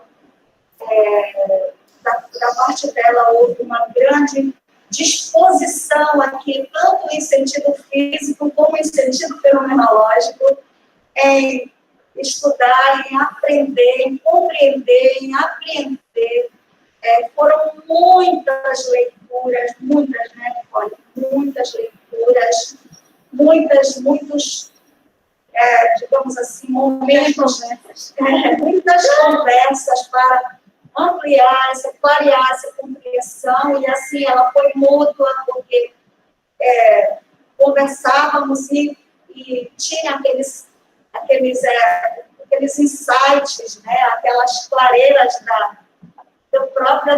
Da parte dela houve uma grande disposição aqui, tanto em sentido físico como em sentido fenomenológico, em estudar, em aprender, em compreender, em apreender. Foram muitas leituras, muitas, né, Nicole? Muitas leituras, muitos, digamos assim, momentos, muitas conversas para ampliar, clarear essa compreensão, e assim ela foi mútua, porque conversávamos e tinha aqueles insights, né, aquelas clareiras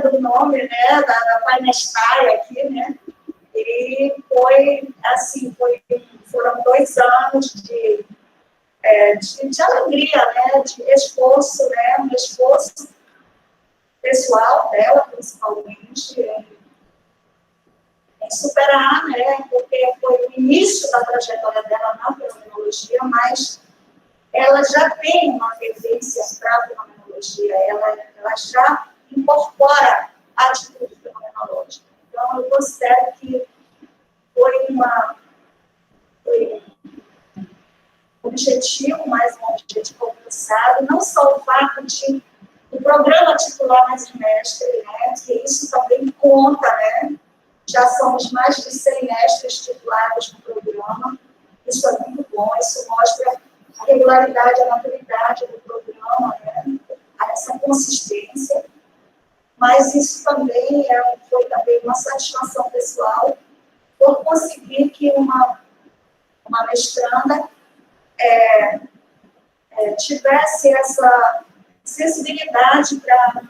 do nome, né, da Painestaia aqui, né, e foi, assim, foram 2 anos de alegria, né, de esforço, né, um esforço pessoal dela, principalmente, em superar, né, porque foi o início da trajetória dela na fenomenologia, mas ela já tem uma tendência para a fenomenologia, ela já incorpora a atitude fenomenológica. Então, Então, eu considero que foi um objetivo, mais um objetivo alcançado, não só o fato de o programa titular mais de mestre, né, que isso também conta, né, já somos mais de 100 mestres titulados no programa, isso é muito bom, isso mostra a regularidade, a maturidade do programa, né, essa consistência, mas isso também foi também uma satisfação pessoal por conseguir que uma mestranda tivesse essa sensibilidade para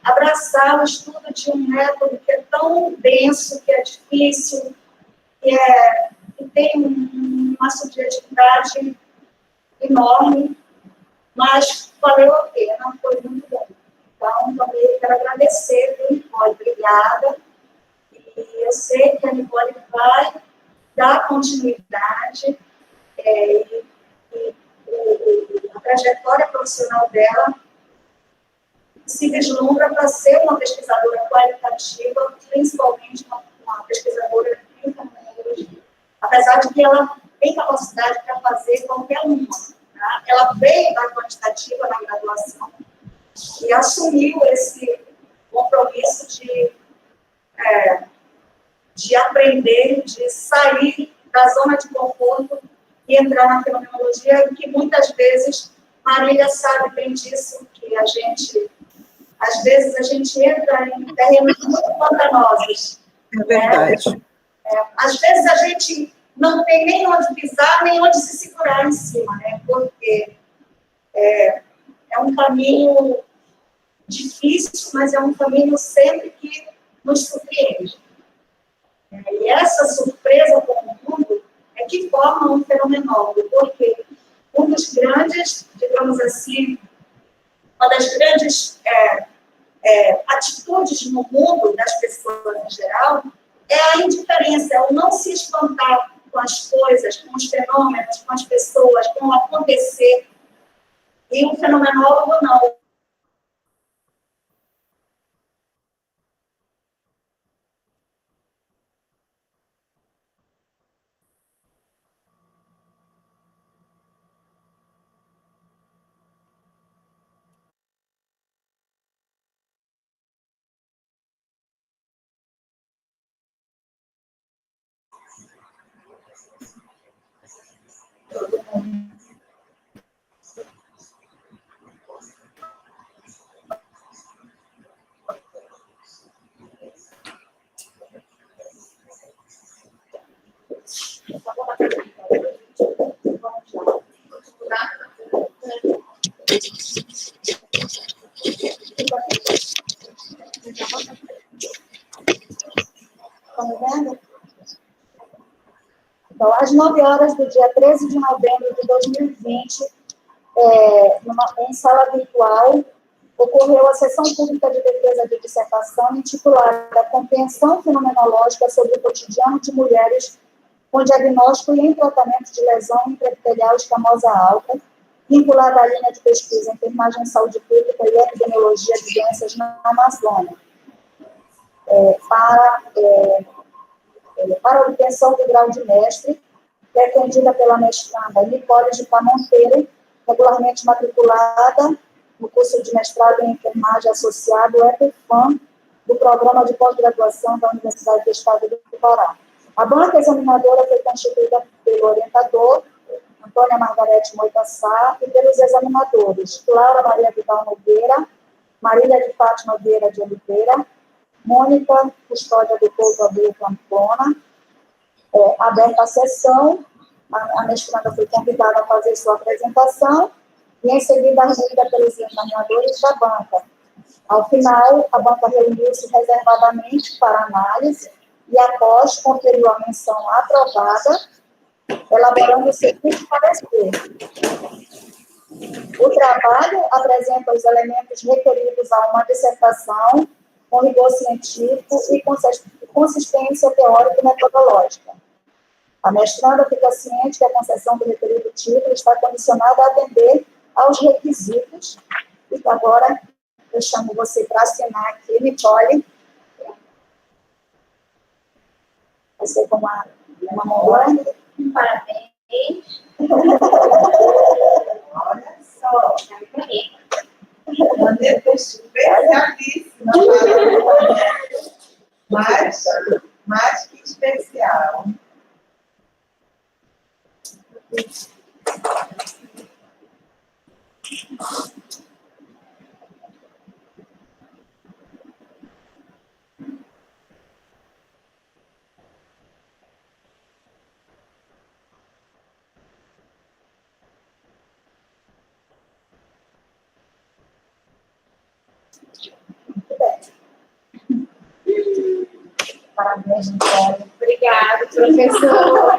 abraçar o estudo de um método que é tão denso, que é difícil, que tem uma subjetividade enorme, mas valeu a pena, foi muito bom. Então, também quero agradecer, viu, Nicole? Obrigada. E eu sei que a Nicole vai dar continuidade a trajetória profissional dela se vislumbra para ser uma pesquisadora qualitativa, principalmente uma pesquisadora em fenomenologia. Apesar de que ela tem capacidade para fazer qualquer uma. Tá? Ela veio da quantitativa na graduação e assumiu esse compromisso de aprender, de sair da zona de conforto e entrar na fenomenologia, que muitas vezes, Marília sabe bem disso, que às vezes a gente entra em terrenos muito pantanosos. É verdade. Às vezes a gente não tem nem onde pisar, nem onde se segurar em cima, né? Porque é um caminho difícil, mas é um caminho sempre que nos surpreende. E essa surpresa com o mundo é que forma um fenomenólogo, porque um dos grandes, digamos assim, uma das grandes atitudes no mundo das pessoas em geral é a indiferença, é o não se espantar com as coisas, com os fenômenos, com as pessoas, com o acontecer. E o fenomenólogo não. Estão vendo? Então, às 9 horas do dia 13 de novembro de 2020, em sala virtual, ocorreu a sessão pública de defesa de dissertação intitulada Compreensão Fenomenológica sobre o Cotidiano de Mulheres com Diagnóstico e em Tratamento de Lesão Intraepitelial Escamosa Alta, vinculada à linha de pesquisa em Enfermagem, Saúde Pública e Epidemiologia de Doenças na Amazônia, para a obtenção do grau de mestre, pretendida pela mestranda Nicole de Monteiro, regularmente matriculada no curso de mestrado em enfermagem associado ao EPFAM, do Programa de Pós-Graduação da Universidade do Estado do Pará. A banca examinadora foi constituída pelo orientador, Antônia Margarete Moita Sá, e pelos examinadores, Clara Maria Vidal Nogueira, Marília de Fátima Vieira de Oliveira, Mônica Custódia do Couto Abreu Campona. Aberta a sessão, a mestranda foi convidada a fazer sua apresentação e, em seguida, arguída pelos examinadores da banca. Ao final, a banca reuniu-se reservadamente para análise e, após conferir a menção aprovada, elaborando o seguinte parecer. O trabalho apresenta os elementos requeridos a uma dissertação com rigor científico e consistência teórico-metodológica. A mestranda fica ciente que a concessão do referido título está condicionada a atender aos requisitos. E agora eu chamo você para assinar aqui, Nicole. Você como uma mãe, Parabéns. Olha só. Bonito. Uma especialíssima. Mais que especial. parabéns, Nicole. Obrigada, professora.